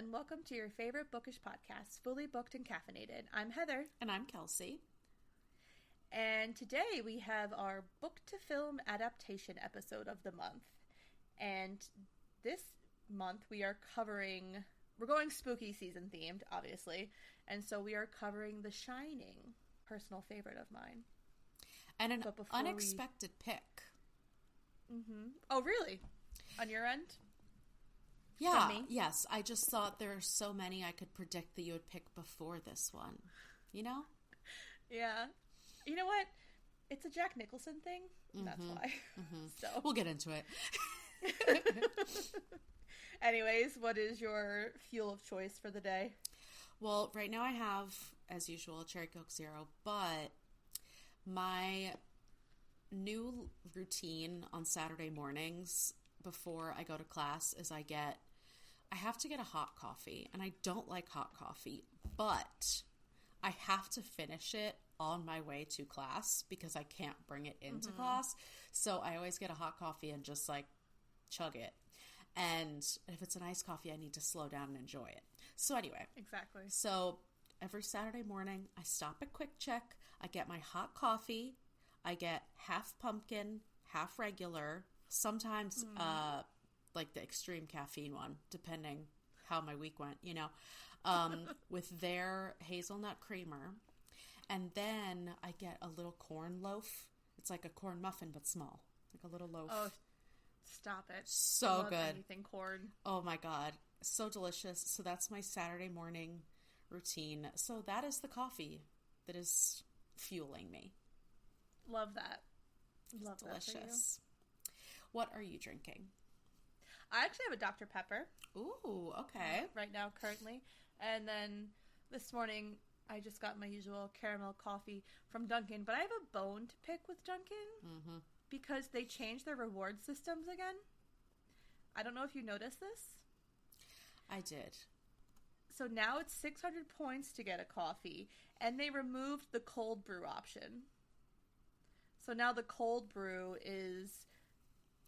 and welcome to your favorite bookish podcast, Fully Booked and Caffeinated. I'm Heather. And I'm Kelsey. And today we have our book-to-film adaptation episode of the month. And this month we are we're going spooky season themed, obviously. And so we are covering The Shining, personal favorite of mine. And an unexpected pick. Mm-hmm. Oh, really? On your end? Yeah, yes. I just thought there are so many I could predict that you would pick before this one. You know? Yeah. You know what? It's a Jack Nicholson thing. Mm-hmm. That's why. Mm-hmm. So we'll get into it. Anyways, what is your fuel of choice for the day? Well, right now I have, as usual, Cherry Coke Zero, but my new routine on Saturday mornings before I go to class is I have to get a hot coffee, and I don't like hot coffee, but I have to finish it on my way to class because I can't bring it into class. So I always get a hot coffee and just like chug it. And if it's an iced coffee, I need to slow down and enjoy it. So anyway. Exactly. So every Saturday morning, I stop at Quick Check. I get my hot coffee. I get half pumpkin, half regular, sometimes like the extreme caffeine one, depending how my week went, you know, with their hazelnut creamer. And then I get a little corn loaf. It's like a corn muffin, but small, like a little loaf. Oh, stop it. So I love good. Anything corn. Oh my God. So delicious. So that's my Saturday morning routine. So that is the coffee that is fueling me. Love that. Love delicious. That for you. What are you drinking? I actually have a Dr. Pepper. Ooh, okay. Right now, currently. And then this morning, I just got my usual caramel coffee from Dunkin'. But I have a bone to pick with Dunkin' because they changed their reward systems again. I don't know if you noticed this. I did. So now it's 600 points to get a coffee, and they removed the cold brew option. So now the cold brew is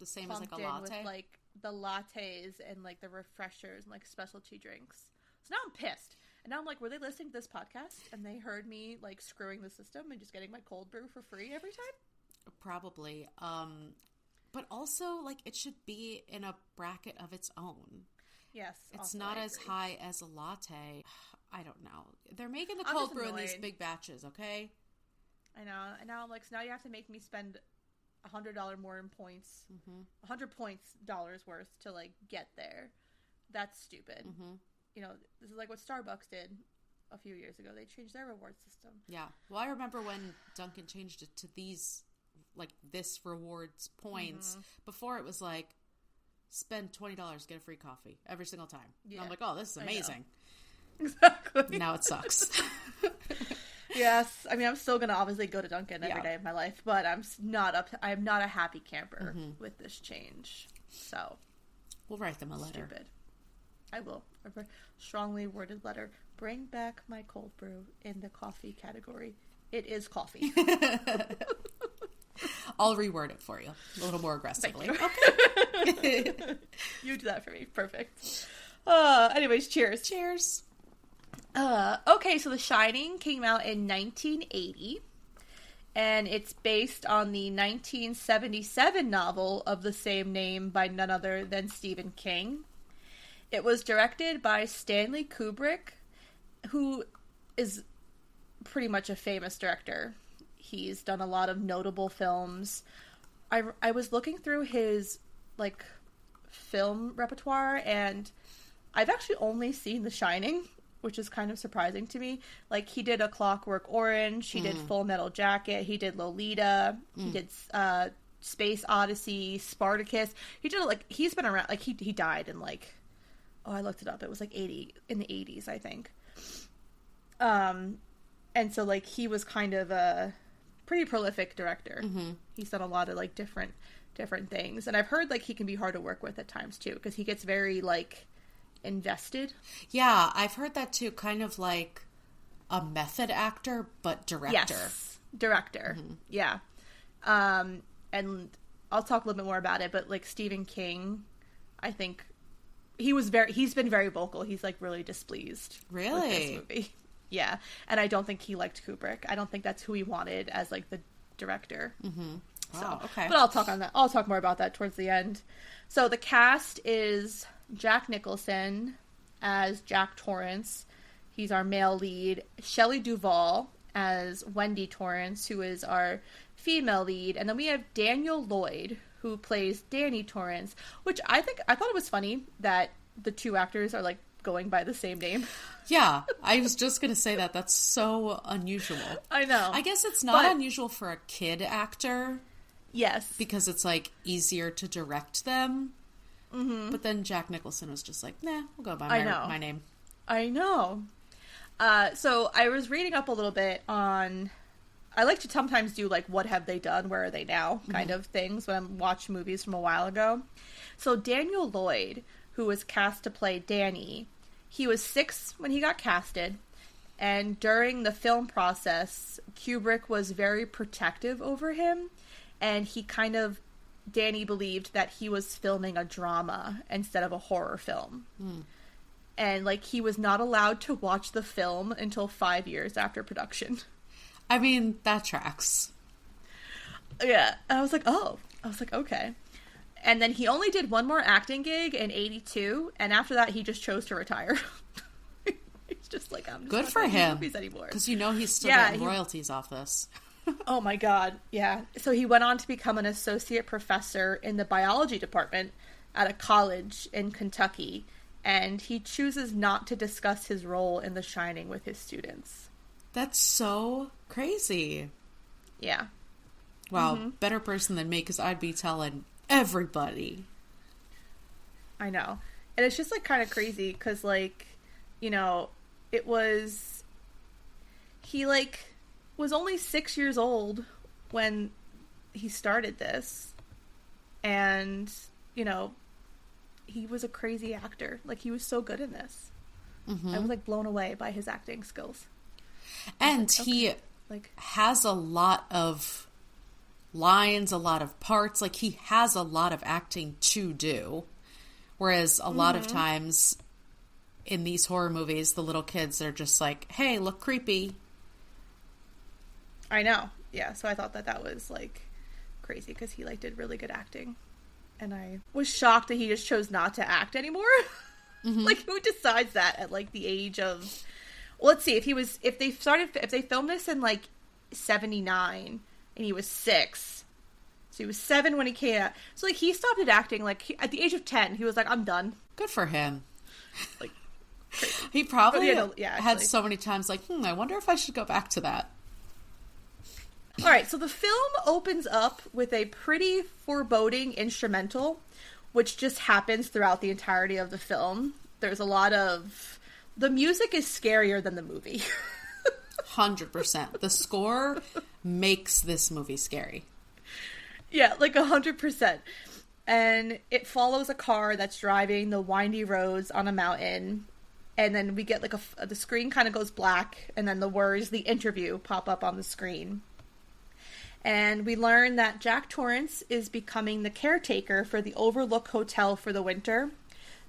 the same as like a latte? With like the lattes and like the refreshers and like specialty drinks. So now I'm pissed. And now I'm like, were they listening to this podcast and they heard me like screwing the system and just getting my cold brew for free every time? Probably. But also like it should be in a bracket of its own. Yes. It's not as high as a latte. I don't know. They're making the cold brew in these big batches, okay? I know. And now I'm like, so now you have to make me spend $100 more in points, 100 points dollars worth to like get there. That's stupid. You know, this is like what Starbucks did a few years ago. They changed their reward system. Yeah. Well, I remember when Dunkin' changed it to these, like this rewards points. Before it was like, spend $20, get a free coffee every single time. Yeah. And I'm like, oh, this is amazing. Exactly. Now it sucks. Yes, I mean, I'm still gonna obviously go to Dunkin' every day of my life, but I'm not a happy camper with this change. So we'll write them a letter. Stupid. I will. A strongly worded letter. Bring back my cold brew in the coffee category. It is coffee. I'll reword it for you a little more aggressively. Okay. You do that for me. Perfect. Anyways, cheers. Cheers. Okay, so The Shining came out in 1980, and it's based on the 1977 novel of the same name by none other than Stephen King. It was directed by Stanley Kubrick, who is pretty much a famous director. He's done a lot of notable films. I was looking through his, like, film repertoire, and I've actually only seen The Shining, which is kind of surprising to me. Like, he did A Clockwork Orange, he did Full Metal Jacket, he did Lolita, he did Space Odyssey, Spartacus. He did, like, he's been around, like, he died in, like, I looked it up, it was, like, in the 80s, I think. And so, like, he was kind of a pretty prolific director. He's done a lot of, like, different things. And I've heard, like, he can be hard to work with at times, too, because he gets very, like, invested. Yeah, I've heard that too. Kind of like a method actor, but director. Yes, director. Yeah. And I'll talk a little bit more about it, but like Stephen King, I think he's been very vocal. He's like really displeased with this movie. Yeah, and I don't think he liked Kubrick. I don't think that's who he wanted as like the director. Mm-hmm. Wow, so, okay. But I'll talk on that. I'll talk more about that towards the end. So the cast is Jack Nicholson as Jack Torrance. He's our male lead. Shelley Duvall as Wendy Torrance, who is our female lead. And then we have Daniel Lloyd, who plays Danny Torrance, which I thought it was funny that the two actors are like going by the same name. Yeah, I was just going to say that. That's so unusual. I know. I guess it's not unusual for a kid actor. Yes. Because it's like easier to direct them. Mm-hmm. But then Jack Nicholson was just like, nah, we'll go by my name. I know. So I was reading up a little bit on... I like to sometimes do, like, what have they done, where are they now, kind of things when I'm watching movies from a while ago. So Daniel Lloyd, who was cast to play Danny, he was 6 when he got casted, and during the film process, Kubrick was very protective over him, and Danny believed that he was filming a drama instead of a horror film. Mm. And, like, he was not allowed to watch the film until 5 years after production. I mean, that tracks. Yeah. I was like, okay. And then he only did one more acting gig in 1982, and after that, he just chose to retire. He's just like, I'm just good not for doing him. movies anymore. Because he's still getting royalties off this. Oh my god, yeah. So he went on to become an associate professor in the biology department at a college in Kentucky, and he chooses not to discuss his role in The Shining with his students. That's so crazy. Yeah. Wow, better person than me, because I'd be telling everybody. I know. And it's just, like, kind of crazy, because, like, it was... He, like... was only 6 years old when he started this, and he was a crazy actor. Like, he was so good in this. I was like blown away by his acting skills, and he has a lot of lines, a lot of parts. Like, he has a lot of acting to do, whereas a lot of times in these horror movies, the little kids are just like, hey, look creepy. I know. Yeah, so I thought that was, like, crazy, because he, like, did really good acting. And I was shocked that he just chose not to act anymore. Like, who decides that at, like, the age of... Well, let's see, if they filmed this in, like, 1979, and he was 6, so he was 7 when he came out. So, like, he stopped acting, like, at the age of 10, he was like, I'm done. Good for him. Like, crazy. He probably had so many times, like, I wonder if I should go back to that. All right, so the film opens up with a pretty foreboding instrumental, which just happens throughout the entirety of the film. There's a lot of... The music is scarier than the movie. 100%. The score makes this movie scary. Yeah, like 100%. And it follows a car that's driving the windy roads on a mountain. And then we get like the screen kind of goes black, and then the words, the interview, pop up on the screen. And we learn that Jack Torrance is becoming the caretaker for the Overlook Hotel for the winter.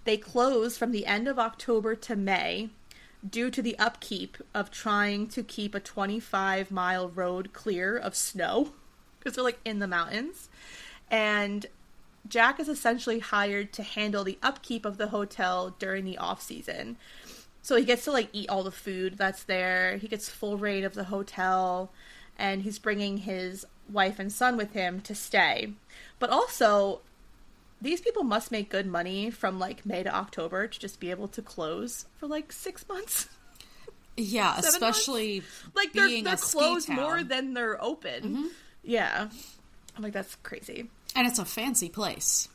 They close from the end of October to May due to the upkeep of trying to keep a 25-mile road clear of snow, because they're, like, in the mountains. And Jack is essentially hired to handle the upkeep of the hotel during the off-season. So he gets to, like, eat all the food that's there. He gets full reign of the hotel. And he's bringing his wife and son with him to stay. But also, these people must make good money from, like, May to October to just be able to close for, like, 6 months. Yeah, especially months. Like, being they're a ski closed town. more than they're open. Mm-hmm. Yeah. I'm like, that's crazy. And it's a fancy place.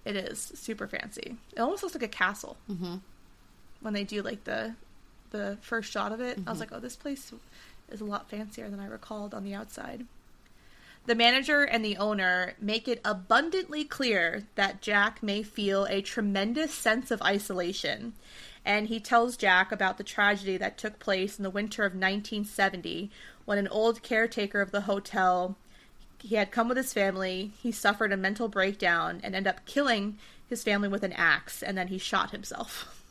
It is. Super fancy. It almost looks like a castle. Mm-hmm. When they do, like, the first shot of it, I was like, oh, this place is a lot fancier than I recalled on the outside. The manager and the owner make it abundantly clear that Jack may feel a tremendous sense of isolation, and he tells Jack about the tragedy that took place in the winter of 1970 when an old caretaker of the hotel, He had come with his family. He suffered a mental breakdown and ended up killing his family with an axe, and then he shot himself.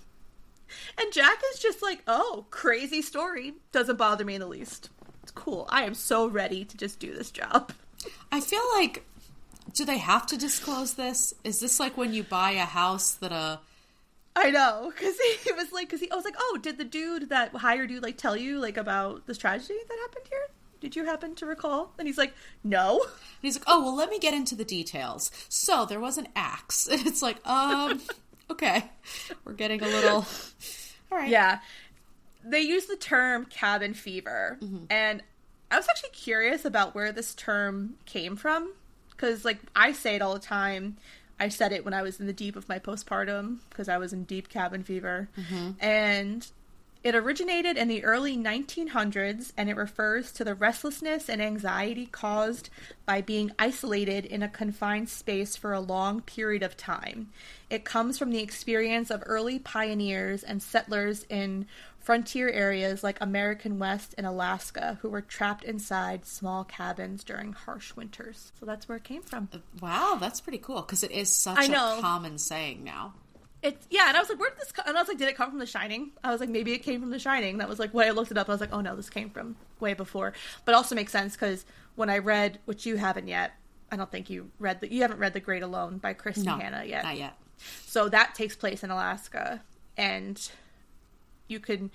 And Jack is just like, oh, crazy story. Doesn't bother me in the least. It's cool. I am so ready to just do this job. I feel like, do they have to disclose this? Is this like when you buy a house that I know, because he was like, I was like, oh, did the dude that hired you, like, tell you, like, about this tragedy that happened here? Did you happen to recall? And he's like, no. And he's like, oh, well, let me get into the details. So, there was an axe. And it's like, okay. We're getting a little... All right. Yeah. They use the term cabin fever. Mm-hmm. And I was actually curious about where this term came from. Because, like, I say it all the time. I said it when I was in the deep of my postpartum, because I was in deep cabin fever. Mm-hmm. And it originated in the early 1900s, and it refers to the restlessness and anxiety caused by being isolated in a confined space for a long period of time. It comes from the experience of early pioneers and settlers in frontier areas like American West and Alaska who were trapped inside small cabins during harsh winters. So that's where it came from. Wow, that's pretty cool, because it is such a common saying now. Yeah, and I was like, where did this come? And I was like, did it come from The Shining? I was like, maybe it came from The Shining. That was like, when I looked it up, I was like, oh no, this came from way before. But it also makes sense, because when I read, which you haven't yet, I don't think you haven't read The Great Alone by Kristen Hanna yet. Not yet. So that takes place in Alaska, and you could,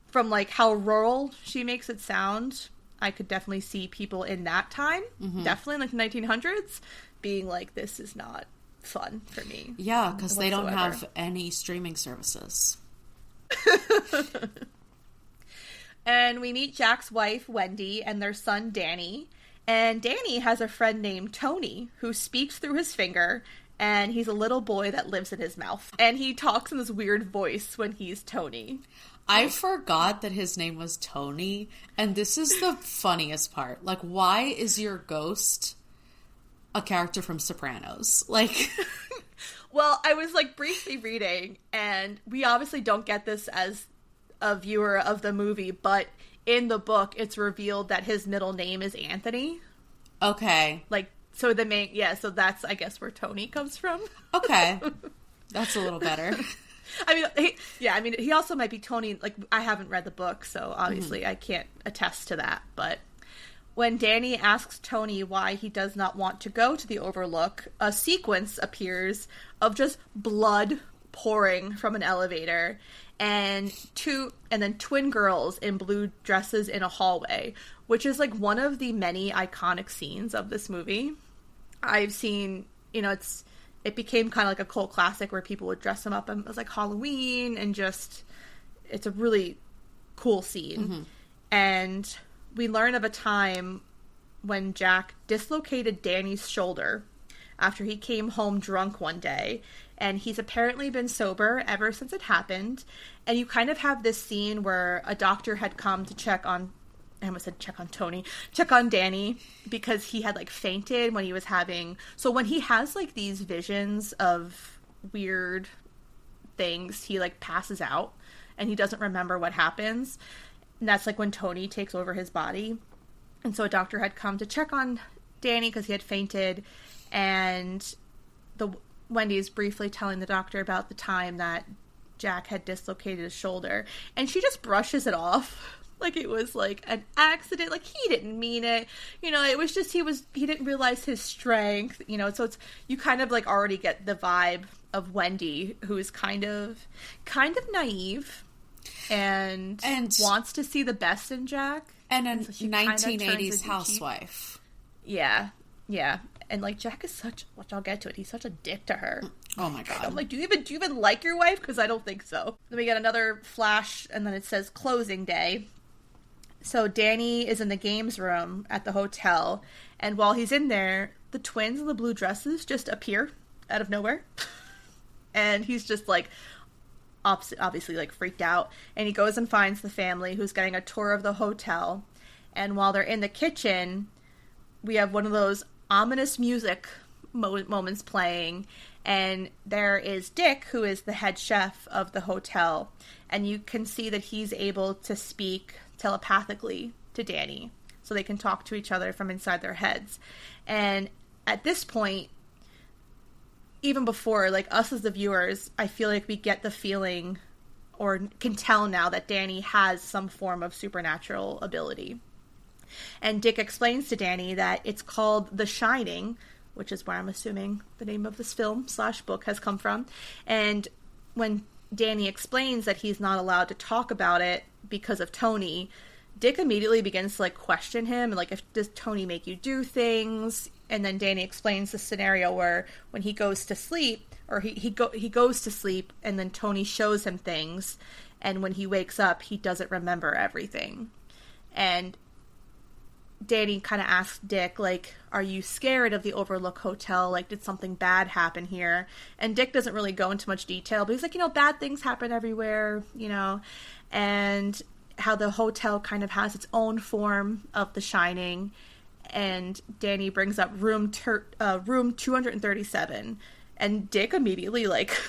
from like how rural she makes it sound, I could definitely see people in that time, definitely like the 1900s, being like, this is not fun for me. Yeah, because they don't have any streaming services. And we meet Jack's wife, Wendy, and their son, Danny. And Danny has a friend named Tony who speaks through his finger, and he's a little boy that lives in his mouth. And he talks in this weird voice when he's Tony. I forgot that his name was Tony, and this is the funniest part. Like, why is your ghost a character from Sopranos? Like... Well, I was, like, briefly reading, and we obviously don't get this as a viewer of the movie, but in the book, it's revealed that his middle name is Anthony. Okay. Like, so so that's, I guess, where Tony comes from. Okay. That's a little better. I mean, he also might be Tony, like, I haven't read the book, so obviously I can't attest to that, but when Danny asks Tony why he does not want to go to the Overlook, a sequence appears of just blood pouring from an elevator, and then twin girls in blue dresses in a hallway, which is, like, one of the many iconic scenes of this movie. I've seen, it became kind of like a cult classic where people would dress them up as like Halloween, and just, it's a really cool scene. Mm-hmm. And we learn of a time when Jack dislocated Danny's shoulder after he came home drunk one day, and he's apparently been sober ever since it happened. And you kind of have this scene where a doctor had come to check on Danny, because he had, like, fainted when he was so when he has, like, these visions of weird things, he, like, passes out, and he doesn't remember what happens, and that's, like, when Tony takes over his body. And so a doctor had come to check on Danny because he had fainted, and Wendy is briefly telling the doctor about the time that Jack had dislocated his shoulder, and she just brushes it off like it was, like, an accident. Like, he didn't mean it. It was just he didn't realize his strength. So it's, you kind of, like, already get the vibe of Wendy, who is kind of naive and wants to see the best in Jack. And a 1980s housewife. Yeah. And, like, Jack is such, which I'll get to it, he's such a dick to her. Oh my god. I'm like, do you even like your wife? Because I don't think so. Then we get another flash, and then it says closing day. So Danny is in the games room at the hotel, and while he's in there, the twins in the blue dresses just appear out of nowhere. And he's just, like, obviously, like, freaked out. And he goes and finds the family, who's getting a tour of the hotel. And while they're in the kitchen, we have one of those ominous music moments playing. And there is Dick, who is the head chef of the hotel. And you can see that he's able to speak telepathically to Danny. so they can talk to each other from inside their heads. And at this point, even before, like, us as the viewers, I feel like we get the feeling or can tell now that Danny has some form of supernatural ability. And Dick explains to Danny that it's called The Shining, which is where I'm assuming the name of this film / book has come from. And when Danny explains that he's not allowed to talk about it because of Tony, Dick immediately begins to, like, question him. And, like, does Tony make you do things? And then Danny explains the scenario where when he goes to sleep, or he goes to sleep, and then Tony shows him things, and when he wakes up, he doesn't remember everything. And Danny kind of asks Dick, like, are you scared of the Overlook Hotel? Like, did something bad happen here? And Dick doesn't really go into much detail, but he's like, bad things happen everywhere, and how the hotel kind of has its own form of The Shining. And Danny brings up room 237, and Dick immediately, like,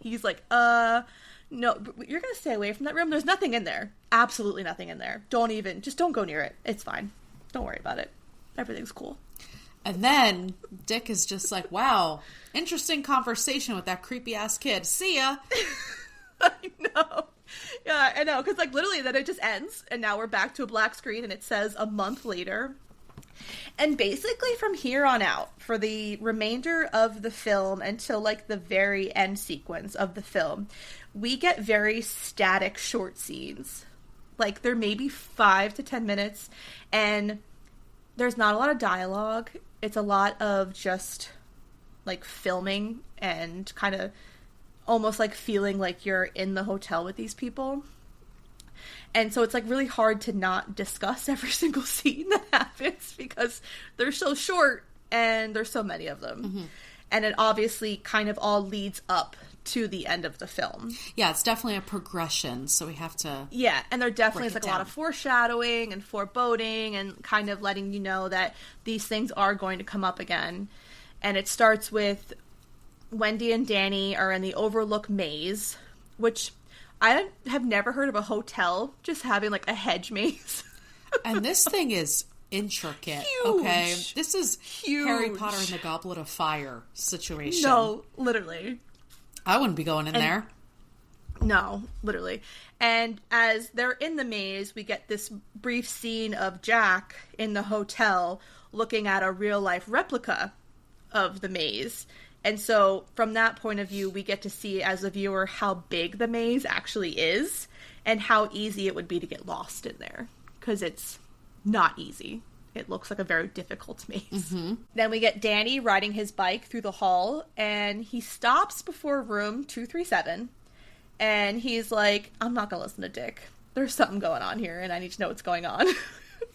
he's like, no, you're gonna stay away from that room. There's nothing in there. Absolutely nothing in there. Just don't go near it. It's fine. Don't worry about it. Everything's cool. And then Dick is just like, wow, interesting conversation with that creepy ass kid. See ya. I know. Yeah, I know. Because, like, literally then it just ends, and now we're back to a black screen, and it says a month later. And basically from here on out, for the remainder of the film until, like, the very end sequence of the film, we get very static short scenes. Like, they're maybe 5 to 10 minutes, and there's not a lot of dialogue. It's a lot of just, like, filming and kind of almost like feeling like you're in the hotel with these people. And so it's, like, really hard to not discuss every single scene that happens because they're so short and there's so many of them. Mm-hmm. And it obviously kind of all leads up to the end of the film. Yeah, it's definitely a progression, so we have to... Yeah, and there definitely is, like, a lot of foreshadowing and foreboding and kind of letting you know that these things are going to come up again. And it starts with Wendy and Danny are in the Overlook Maze, which... I have never heard of a hotel just having, like, a hedge maze. And this thing is intricate. Huge. Okay? This is huge. Harry Potter and the Goblet of Fire situation. No, literally. I wouldn't be going in there. No, literally. And as they're in the maze, we get this brief scene of Jack in the hotel looking at a real-life replica of the maze. And so, from that point of view, we get to see, as a viewer, how big the maze actually is and how easy it would be to get lost in there. Because it's not easy. It looks like a very difficult maze. Mm-hmm. Then we get Danny riding his bike through the hall, and he stops before room 237. And he's like, I'm not going to listen to Dick. There's something going on here, and I need to know what's going on.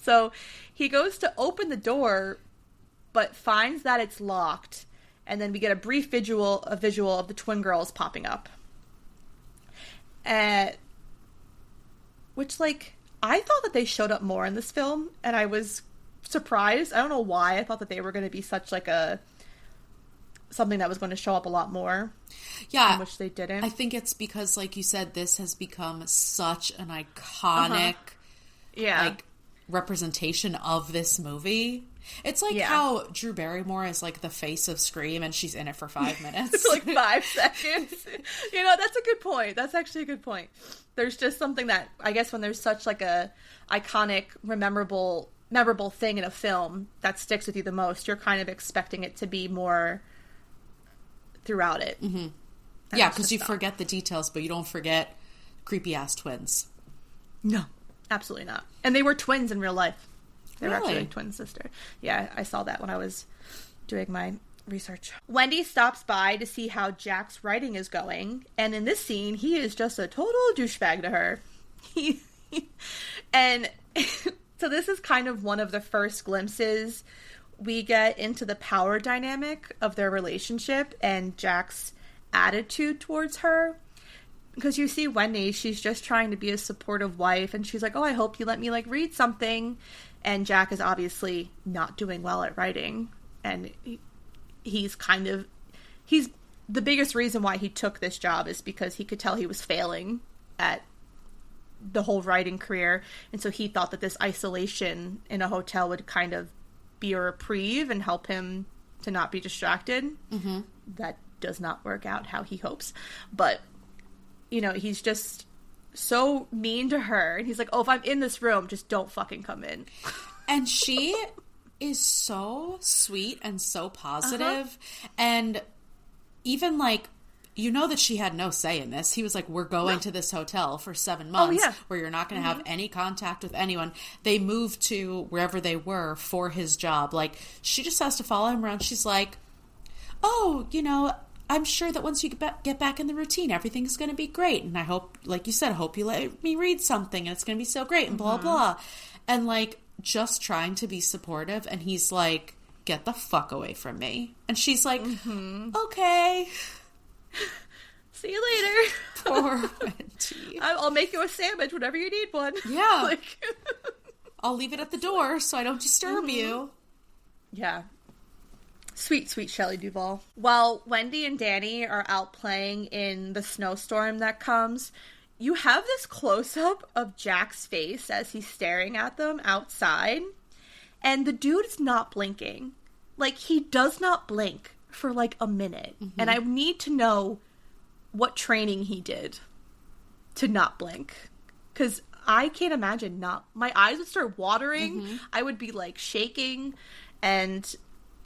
So, he goes to open the door, but finds that it's locked. And then we get a brief visual of the twin girls popping up. Which, like, I thought that they showed up more in this film, and I was surprised. I don't know why. I thought that they were going to be such, like, something that was going to show up a lot more. Yeah. Which they didn't. I think it's because, like you said, this has become such an iconic, like, representation of this movie. It's like how Drew Barrymore is, like, the face of Scream, and she's in it for 5 minutes. Like 5 seconds. That's a good point. That's actually a good point. There's just something that, I guess, when there's such, like, a iconic, memorable thing in a film that sticks with you the most, you're kind of expecting it to be more throughout it. Mm-hmm. Yeah, because you forget the details, but you don't forget creepy-ass twins. No, absolutely not. And they were twins in real life. They were Really? actually a twin sister. Yeah, I saw that when I was doing my research. Wendy stops by to see how Jack's writing is going, and in this scene, he is just a total douchebag to her. And so this is kind of one of the first glimpses we get into the power dynamic of their relationship and Jack's attitude towards her. Because you see Wendy, she's just trying to be a supportive wife, and she's like, oh, I hope you let me, like, read something. And Jack is obviously not doing well at writing. And he's the biggest reason why he took this job is because he could tell he was failing at the whole writing career. And so he thought that this isolation in a hotel would kind of be a reprieve and help him to not be distracted. Mm-hmm. That does not work out how he hopes. But, you know, he's just so mean to her. And he's like, oh, if I'm in this room, just don't fucking come in. And she is so sweet and so positive. And even, like, you know that she had no say in this. He was like, we're going to this hotel for 7 months where you're not going to have any contact with anyone. They moved to wherever they were for his job. Like, she just has to follow him around. She's like, oh, you know, I'm sure that once you get back in the routine, everything's going to be great. And I hope, like you said, I hope you let me read something and it's going to be so great and blah, blah. And, like, just trying to be supportive. And he's like, get the fuck away from me. And she's like, okay. See you later. Poor Wendy. I'll make you a sandwich whenever you need one. Yeah. Like, I'll leave it at the door so I don't disturb you. Yeah. Sweet, sweet Shelley Duvall. While Wendy and Danny are out playing in the snowstorm that comes, you have this close-up of Jack's face as he's staring at them outside, and the dude is not blinking. Like, he does not blink for, like, a minute. Mm-hmm. And I need to know what training he did to not blink. Because I can't imagine not... My eyes would start watering. Mm-hmm. I would be, like, shaking. And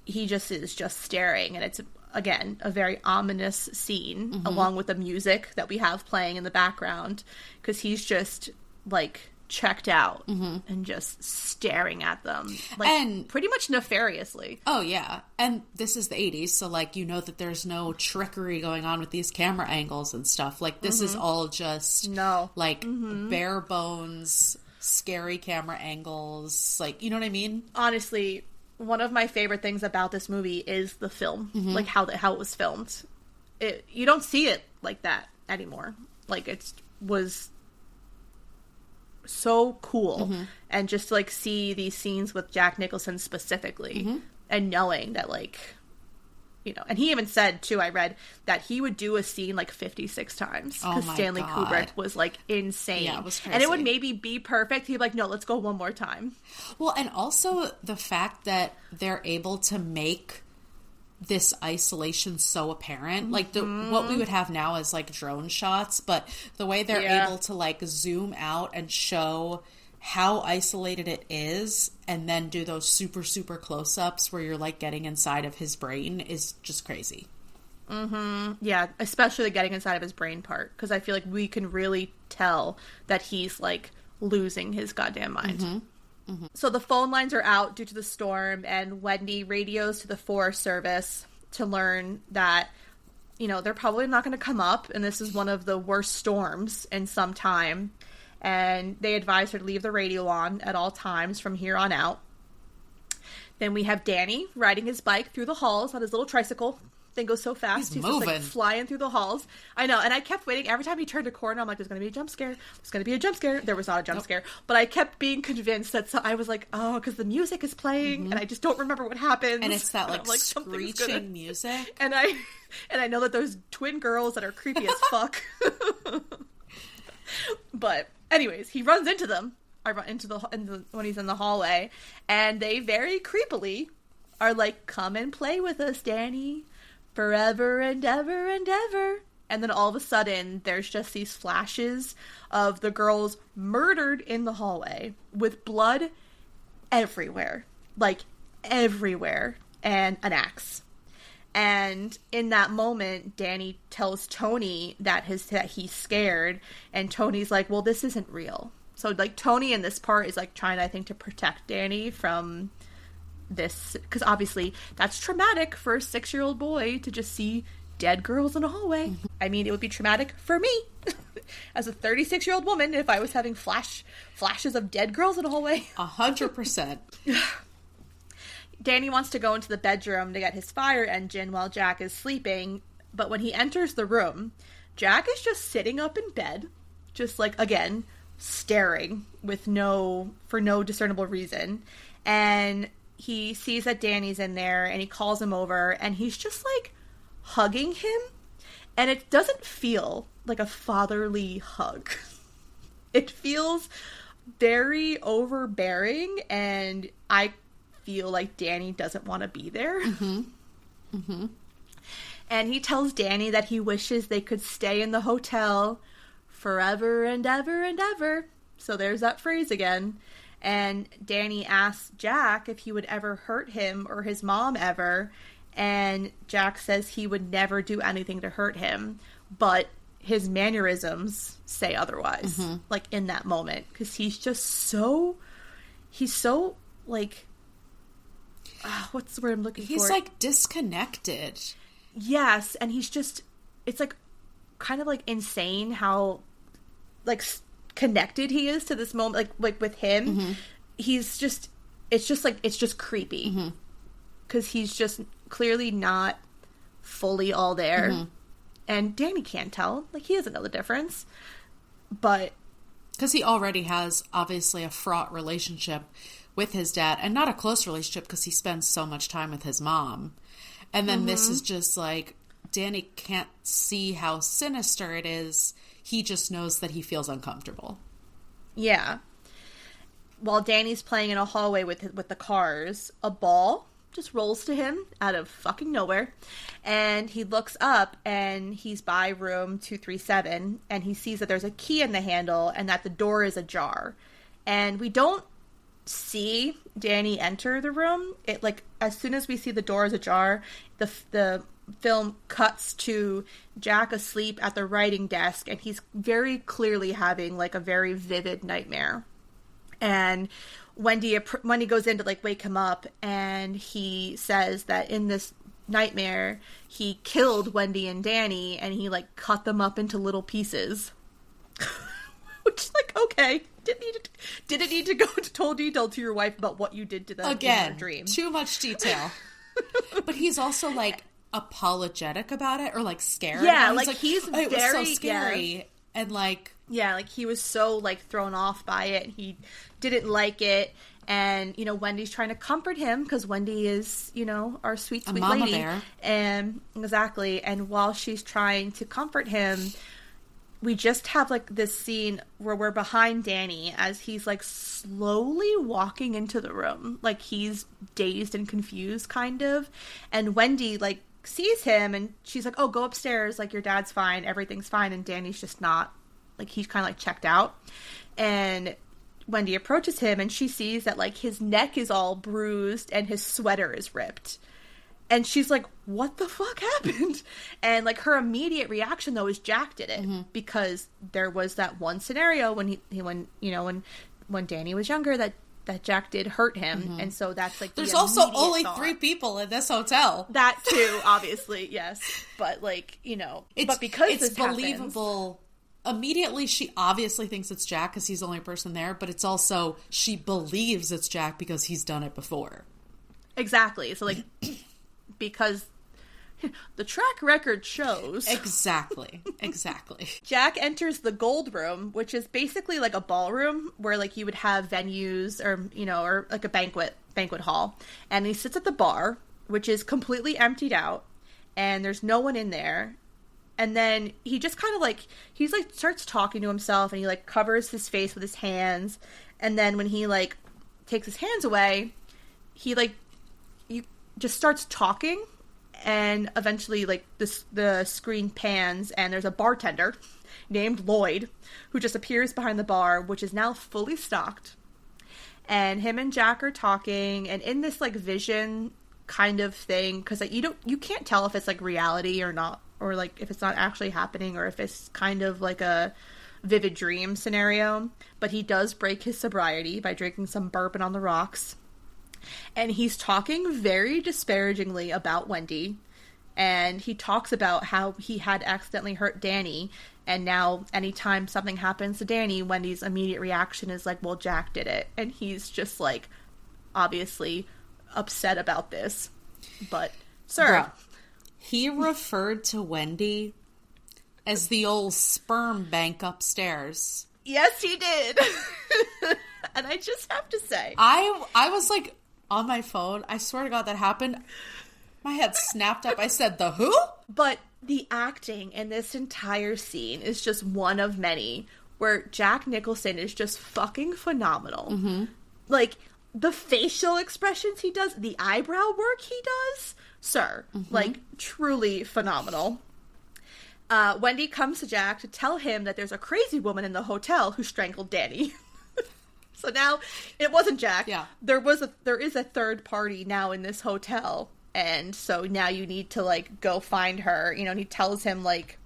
he just is just staring. And it's, again, a very ominous scene, along with the music that we have playing in the background. Because he's just, like... checked out and just staring at them, like, and pretty much nefariously. Oh yeah, and this is the 80s, so, like, you know that there's no trickery going on with these camera angles and stuff. Like, this is all just bare bones, scary camera angles. Like, you know what I mean? Honestly, one of my favorite things about this movie is the film, like how it was filmed. You don't see it like that anymore. Like, it was so cool. And just to, like, see these scenes with Jack Nicholson specifically, and knowing that, like, you know, and he even said too, I read that he would do a scene like 56 times because Stanley Kubrick was, like, insane. Yeah, it was crazy. And it would maybe be perfect. He'd be like, no, let's go one more time. Well, and also the fact that they're able to make this isolation so apparent, like what we would have now is, like, drone shots, but the way they're able to, like, zoom out and show how isolated it is, and then do those super, super close-ups where you're, like, getting inside of his brain is just crazy. Yeah, especially the getting inside of his brain part, because I feel like we can really tell that he's, like, losing his goddamn mind. So the phone lines are out due to the storm, and Wendy radios to the Forest Service to learn that, you know, they're probably not going to come up, and this is one of the worst storms in some time. And they advise her to leave the radio on at all times from here on out. Then we have Danny riding his bike through the halls on his little tricycle. Thing goes so fast. He's just, like, flying through the halls. I know, and I kept waiting. Every time he turned a corner, I'm like, there's going to be a jump scare. There's going to be a jump scare. There was not a jump scare. But I kept being convinced that I was like, oh, because the music is playing, and I just don't remember what happens. And it's that, like screeching music. And I know that those twin girls that are creepy as fuck. But anyways, he runs into them. I run into when he's in the hallway, and they very creepily are like, come and play with us, Danny. Forever and ever and ever. And then all of a sudden, there's just these flashes of the girls murdered in the hallway with blood everywhere. Like, everywhere. And an axe. And in that moment, Danny tells Tony that he's scared. And Tony's like, well, this isn't real. So, like, Tony in this part is, like, trying, I think, to protect Danny from this, because obviously that's traumatic for a 6-year-old boy to just see dead girls in a hallway. I mean, it would be traumatic for me as a 36-year-old woman if I was having flashes of dead girls in a hallway. 100%. Danny wants to go into the bedroom to get his fire engine while Jack is sleeping, but when he enters the room, Jack is just sitting up in bed, just, like, again, staring for no discernible reason. And he sees that Danny's in there, and he calls him over, and he's just, like, hugging him, and it doesn't feel like a fatherly hug. It feels very overbearing, and I feel like Danny doesn't want to be there. Mm-hmm. Mm-hmm. And he tells Danny that he wishes they could stay in the hotel forever and ever and ever. So there's that phrase again. And Danny asks Jack if he would ever hurt him or his mom ever. And Jack says he would never do anything to hurt him. But his mannerisms say otherwise, mm-hmm. like in that moment. Because he's just so, like, what's the word I'm looking for? He's like disconnected. Yes, and he's just, it's like kind of like insane how like connected he is to this moment, like with him. Mm-hmm. He's just, it's just creepy because he's just clearly not fully all there. Mm-hmm. And Danny can't tell, like he doesn't know the difference, but because he already has obviously a fraught relationship with his dad, and not a close relationship because he spends so much time with his mom. And then this is just like, Danny can't see how sinister it is. He just knows that he feels uncomfortable. Yeah. While Danny's playing in a hallway with the cars, a ball just rolls to him out of fucking nowhere. And he looks up and he's by room 237 and he sees that there's a key in the handle and that the door is ajar. And we don't see Danny enter the room. It, like, as soon as we see the door is ajar, the film cuts to Jack asleep at the writing desk, and he's very clearly having like a very vivid nightmare. And Wendy goes in to like wake him up, and he says that in this nightmare he killed Wendy and Danny, and he like cut them up into little pieces. Which, like, okay, didn't need to go into total detail to your wife about what you did to them in your dream. Too much detail. But he's also like apologetic about it, or like scared. Yeah, he's like he's very, it was so scary, and like, yeah, like he was so like thrown off by it. He didn't like it, and you know Wendy's trying to comfort him because Wendy is, you know, our sweet mama lady, bear. And exactly. And while she's trying to comfort him, we just have like this scene where we're behind Danny as he's like slowly walking into the room, like he's dazed and confused kind of, and Wendy like sees him and she's like, oh, go upstairs, like your dad's fine, everything's fine. And Danny's just not, like he's kind of like checked out. And Wendy approaches him and she sees that like his neck is all bruised and his sweater is ripped. And she's like, what the fuck happened? And like her immediate reaction though is Jack did it, because there was that one scenario when when Danny was younger that Jack did hurt him. And so that's like there's also only thought. 3 people in this hotel. That too, obviously, yes. But like, you know, but because it's this believable. Immediately, she obviously thinks it's Jack because he's the only person there, but it's also she believes it's Jack because he's done it before. Exactly. So like, because the track record shows. Exactly. Jack enters the gold room, which is basically like a ballroom where like you would have venues or, you know, or like a banquet hall. And he sits at the bar, which is completely emptied out, and there's no one in there. And then he just kind of like, he's like starts talking to himself, and he like covers his face with his hands. And then when he like takes his hands away, he like, you just starts talking. And eventually, like, the screen pans, and there's a bartender named Lloyd who just appears behind the bar, which is now fully stocked. And him and Jack are talking, and in this, like, vision kind of thing, because, like, you can't tell if it's, like, reality or not, or, like, if it's not actually happening, or if it's kind of, like, a vivid dream scenario. But he does break his sobriety by drinking some bourbon on the rocks. And he's talking very disparagingly about Wendy. And he talks about how he had accidentally hurt Danny. And now anytime something happens to Danny, Wendy's immediate reaction is like, well, Jack did it. And he's just like, obviously upset about this. But, sir. Bruh, he referred to Wendy as the old sperm bank upstairs. Yes, he did. And I just have to say, I was like, on my phone, I swear to God that happened. My head snapped up. I said, the who? But the acting in this entire scene is just one of many where Jack Nicholson is just fucking phenomenal. Mm-hmm. Like, the facial expressions he does, the eyebrow work he does, sir, like, truly phenomenal. Wendy comes to Jack to tell him that there's a crazy woman in the hotel who strangled Danny. So now, it wasn't Jack. Yeah. There is a third party now in this hotel, and so now you need to, like, go find her. You know, and he tells him, like,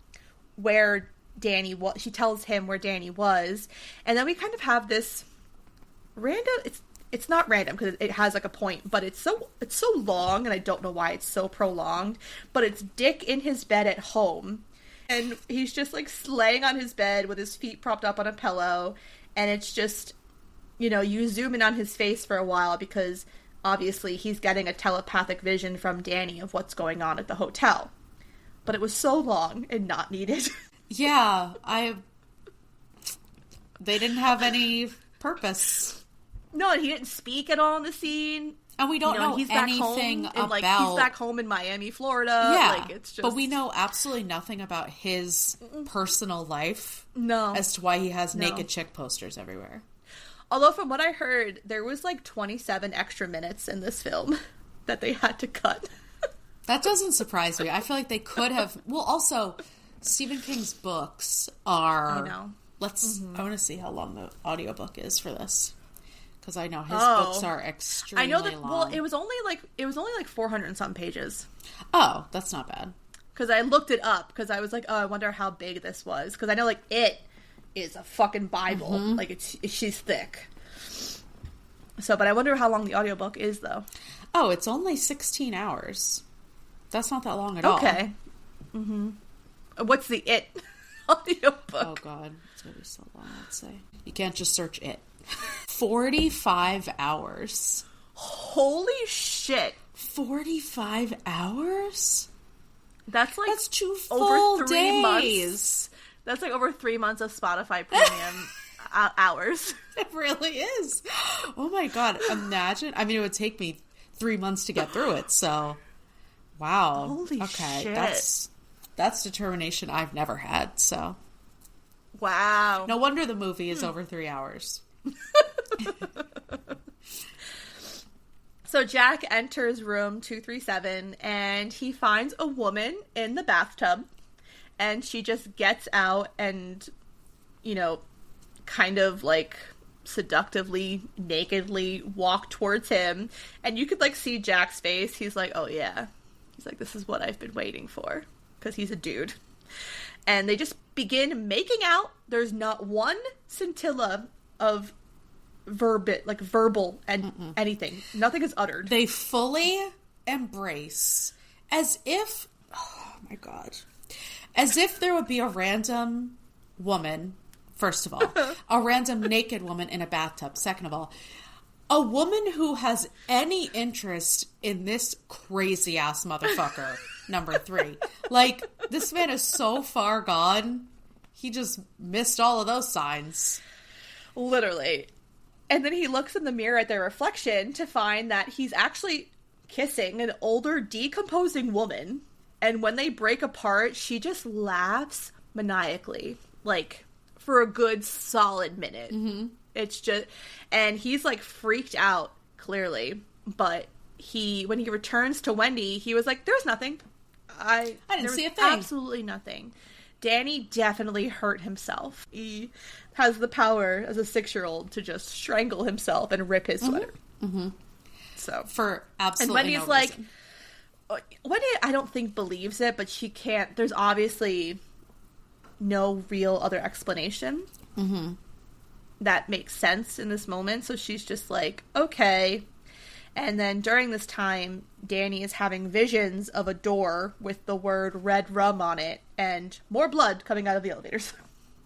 where Danny was. She tells him where Danny was, and then we kind of have this random. It's not random because it has like a point, but it's so long, and I don't know why it's so prolonged. But it's Dick in his bed at home, and he's just like laying on his bed with his feet propped up on a pillow, and it's just, you know, you zoom in on his face for a while because obviously he's getting a telepathic vision from Danny of what's going on at the hotel. But it was so long and not needed. Yeah, they didn't have any purpose. No, and he didn't speak at all in the scene. And we don't know he's anything back home about... like, he's back home in Miami, Florida. Yeah, like, it's just... but we know absolutely nothing about his personal life. No. As to why he has naked chick posters everywhere. Although, from what I heard, there was like 27 extra minutes in this film that they had to cut. That doesn't surprise me. I feel like they could have... Well, also, Stephen King's books are... I know. I want to see how long the audiobook is for this. Because I know his books are extremely I know that. long. Well, it was only like 400 and something pages. Oh, that's not bad. Because I looked it up because I was like, oh, I wonder how big this was. Because I know like it is a fucking Bible. Like she's thick. So, but I wonder how long the audiobook is though. Oh, it's only 16 hours. That's not that long at all. Okay. What's the it audiobook? Oh god, it's gonna be so long. Let's say you can't just search it. 45 hours. Holy shit. 45 hours? That's like that's 2 full over 3 days. Months. That's like over 3 months of Spotify premium hours. It really is. Oh my god, imagine. I mean, it would take me 3 months to get through it, so wow. Holy shit. That's determination I've never had, so wow. no wonder the movie is over 3 hours. So Jack enters room 237 and he finds a woman in the bathtub, and she just gets out and, you know, kind of like seductively, nakedly walk towards him, and you could like see Jack's face. He's like, oh yeah. He's like, this is what I've been waiting for, because he's a dude. And they just begin making out. There's not one scintilla of verbal and anything. Nothing is uttered. They fully embrace as if, oh my god, as if there would be a random woman, first of all, a random naked woman in a bathtub, second of all, a woman who has any interest in this crazy ass motherfucker, number 3. Like, this man is so far gone, he just missed all of those signs. Literally. And then he looks in the mirror at their reflection to find that he's actually kissing an older, decomposing woman. And when they break apart, she just laughs maniacally, like, for a good solid minute. It's just... And he's, like, freaked out, clearly. But when he returns to Wendy, he was like, there's nothing. I didn't see a thing. Absolutely nothing. Danny definitely hurt himself. He has the power as a 6-year-old to just strangle himself and rip his sweater. So for absolutely and Wendy's no like, reason. Wendy, I don't think believes it, but she can't. There's obviously no real other explanation that makes sense in this moment. So she's just like, okay. And then during this time, Danny is having visions of a door with the word red rum on it and more blood coming out of the elevators.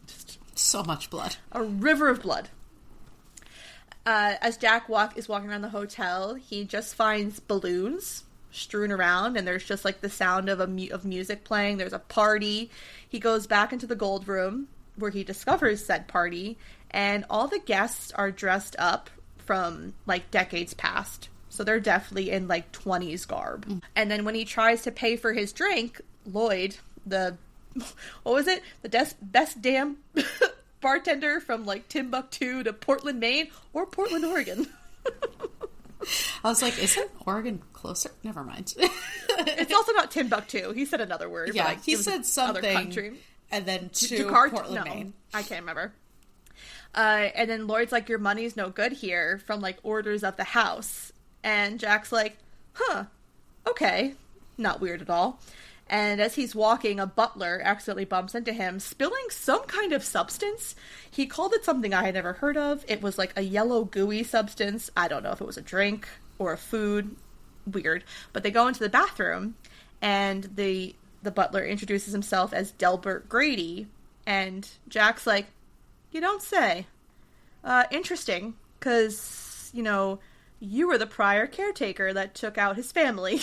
Just so much blood. A river of blood. As Jack is walking around the hotel, he just finds balloons strewn around, and there's just like the sound of music playing. There's a party. He goes back into the gold room where he discovers said party, and all the guests are dressed up from like decades past. So they're definitely in like 20s garb. And then when he tries to pay for his drink, Lloyd, what was it? The best damn bartender from like Timbuktu to Portland, Maine, or Portland, Oregon. I was like, isn't Oregon closer? Never mind. It's also not Timbuktu. He said another word. Yeah, but, like, he said something. Other country. And then to Portland, no, Maine. I can't remember. And then Lloyd's like, your money's no good here, from like orders of the house. And Jack's like, huh, okay. Not weird at all. And as he's walking, a butler accidentally bumps into him, spilling some kind of substance. He called it something I had never heard of. It was like a yellow gooey substance. I don't know if it was a drink or a food. Weird. But they go into the bathroom, and the butler introduces himself as Delbert Grady. And Jack's like, you don't say. Interesting, because, you know, you were the prior caretaker that took out his family.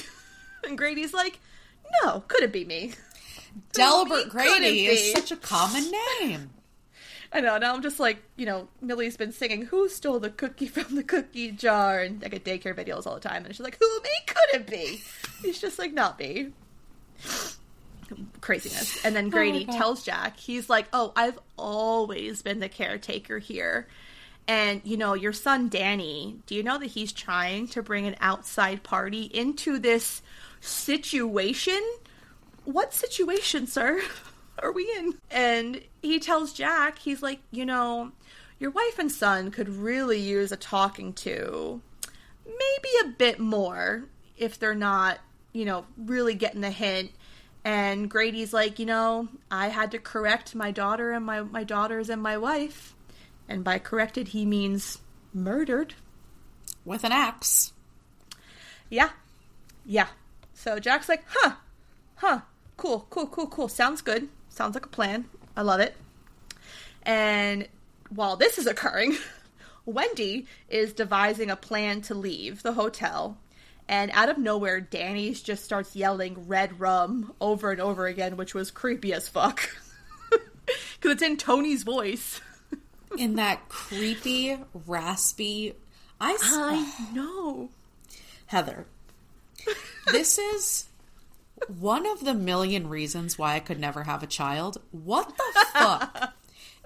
And Grady's like, no, couldn't be me. Delbert Grady is such a common name. I know, now I'm just like, you know, Millie's been singing, who stole the cookie from the cookie jar? And I get daycare videos all the time, and she's like, who, me? Couldn't be. He's just like, not me. Craziness. And then Grady tells Jack, he's like, oh, I've always been the caretaker here. And, you know, your son Danny, do you know that he's trying to bring an outside party into this situation? What situation, sir, are we in? And he tells Jack, he's like, you know, your wife and son could really use a talking to. Maybe a bit more if they're not, you know, really getting the hint. And Grady's like, you know, I had to correct my daughter and my daughters and my wife. And by corrected, he means murdered. With an axe. Yeah. Yeah. So Jack's like, huh, cool. Sounds good. Sounds like a plan. I love it. And while this is occurring, Wendy is devising a plan to leave the hotel. And out of nowhere, Danny just starts yelling red rum over and over again, which was creepy as fuck. Because it's in Tony's voice. In that creepy, raspy... I know. Heather, this is one of the million reasons why I could never have a child. What the fuck?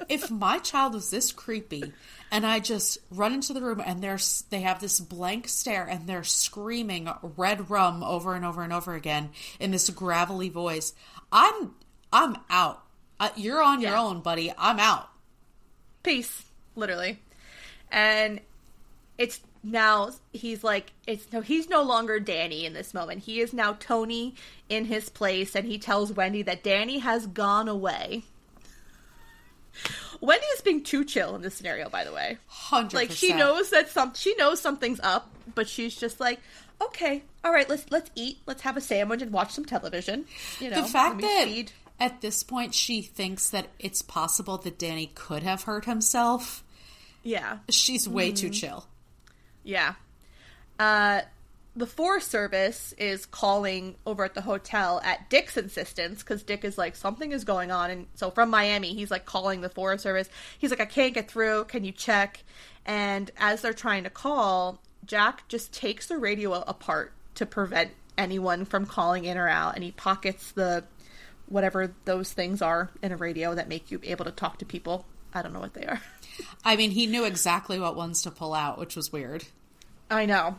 If my child was this creepy and I just run into the room and they have this blank stare and they're screaming red rum over and over and over again in this gravelly voice, I'm out. You're on your own, buddy. I'm out. Peace, literally. And it's now, he's like, he's no longer Danny in this moment. He is now Tony in his place, and he tells Wendy that Danny has gone away. Wendy is being too chill in this scenario, by the way. 100%. Like, she knows that she knows something's up, but she's just like, okay, all right, let's eat, let's have a sandwich and watch some television. You know, the fact that at this point she thinks that it's possible that Danny could have hurt himself. Yeah. She's way too chill. Yeah. The Forest Service is calling over at the hotel at Dick's insistence, because Dick is like, something is going on. And so from Miami, he's like calling the Forest Service. He's like, I can't get through. Can you check? And as they're trying to call, Jack just takes the radio apart to prevent anyone from calling in or out. And he pockets the whatever those things are in a radio that make you able to talk to people. I don't know what they are. I mean, he knew exactly what ones to pull out, which was weird. I know.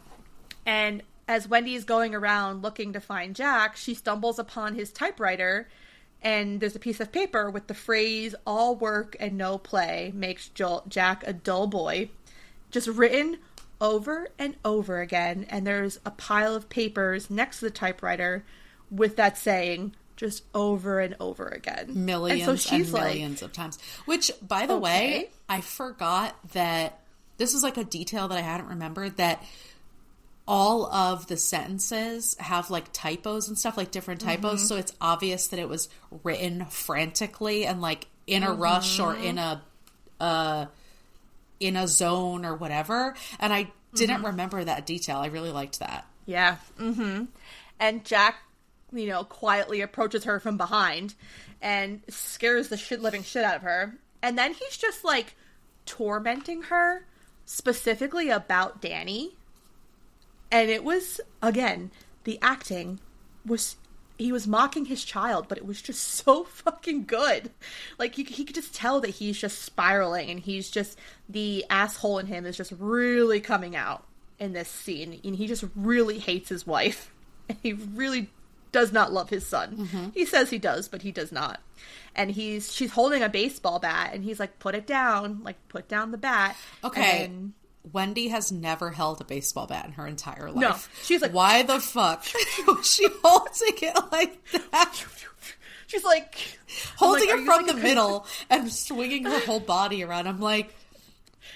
And as Wendy is going around looking to find Jack, she stumbles upon his typewriter, and there's a piece of paper with the phrase, all work and no play makes Jack a dull boy, just written over and over again. And there's a pile of papers next to the typewriter with that saying, just over and over again. Millions and, so she's and millions of times. Which, by the way, I forgot that this was like a detail that I hadn't remembered, that all of the sentences have like typos and stuff, like different typos. Mm-hmm. So it's obvious that it was written frantically and like in a rush or in a zone or whatever. And I didn't remember that detail. I really liked that. Yeah. Mm-hmm. And Jack, you know, quietly approaches her from behind and scares the living shit out of her. And then he's just like tormenting her specifically about Danny. And it was, again, the acting was he was mocking his child, but it was just so fucking good. Like, he could just tell that he's just spiraling, and he's just, the asshole in him is just really coming out in this scene. And he just really hates his wife. And he really does not love his son. Mm-hmm. He says he does, but he does not. And she's holding a baseball bat, and he's like, put it down. Like, put down the bat. Okay. And Wendy has never held a baseball bat in her entire life. No. She's like, why the fuck was she holding it like that? She's like, holding it from the middle and swinging her whole body around. I'm like,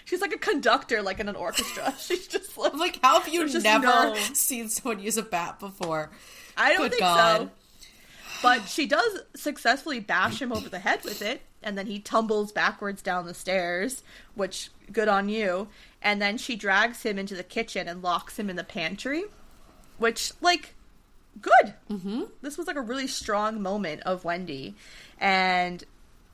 she's like a conductor, like in an orchestra. She's just like, I'm like, how have you never seen someone use a bat before? I don't think so. But she does successfully bash him over the head with it, and then he tumbles backwards down the stairs, which, good on you. And then she drags him into the kitchen and locks him in the pantry, which, like, good. Mm-hmm. This was, like, a really strong moment of Wendy. And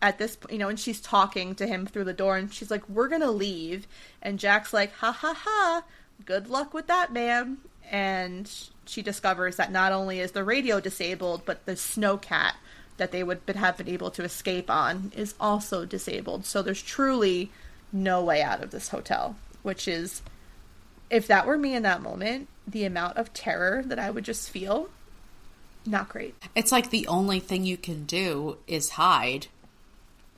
at this point, and she's talking to him through the door, and she's like, we're gonna leave. And Jack's like, ha ha ha, good luck with that, ma'am. And she discovers that not only is the radio disabled, but the snowcat that they would have been able to escape on is also disabled. So there's truly no way out of this hotel, which is, if that were me in that moment, the amount of terror that I would just feel, not great. It's like the only thing you can do is hide.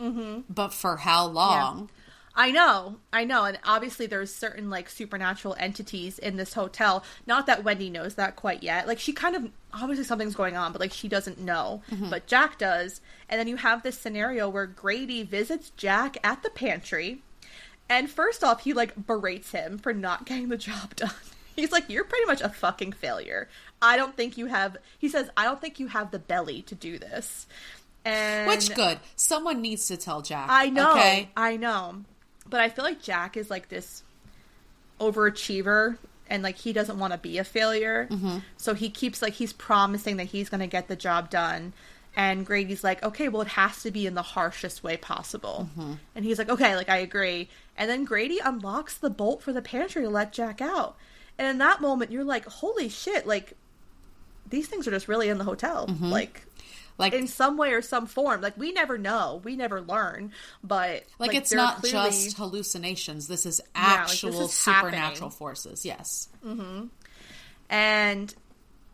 Mm-hmm. But for how long? Yeah. I know. And obviously there's certain, like, supernatural entities in this hotel. Not that Wendy knows that quite yet. Like, she kind of, obviously something's going on, but, like, she doesn't know. Mm-hmm. But Jack does. And then you have this scenario where Grady visits Jack at the pantry. And first off, he, like, berates him for not getting the job done. He's like, you're pretty much a fucking failure. He says, I don't think you have the belly to do this. And which, good. Someone needs to tell Jack. I know. Okay? I know. But I feel like Jack is, like, this overachiever, and, like, he doesn't want to be a failure. Mm-hmm. So he keeps, like, he's promising that he's going to get the job done. And Grady's like, okay, well, it has to be in the harshest way possible. Mm-hmm. And he's like, okay, like, I agree. And then Grady unlocks the bolt for the pantry to let Jack out. And in that moment, you're like, holy shit, like, these things are just really in the hotel. Mm-hmm. Like, in some way or some form. Like, we never know. We never learn. But, like it's not clearly just hallucinations. This is actual this is supernatural happening. Forces. Yes. Mm-hmm. And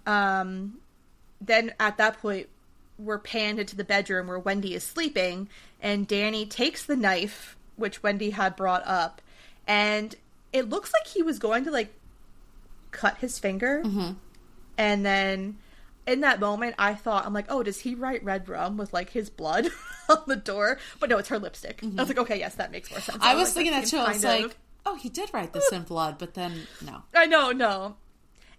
then at that point, we're panned into the bedroom where Wendy is sleeping. And Danny takes the knife, which Wendy had brought up. And it looks like he was going to, like, cut his finger. Mm-hmm. And then in that moment, I thought, I'm like, oh, does he write red rum with, like, his blood on the door? But no, it's her lipstick. Mm-hmm. I was like, okay, yes, that makes more sense. I was thinking that too. I was like, oh, he did write this in blood, but then no. I know, no.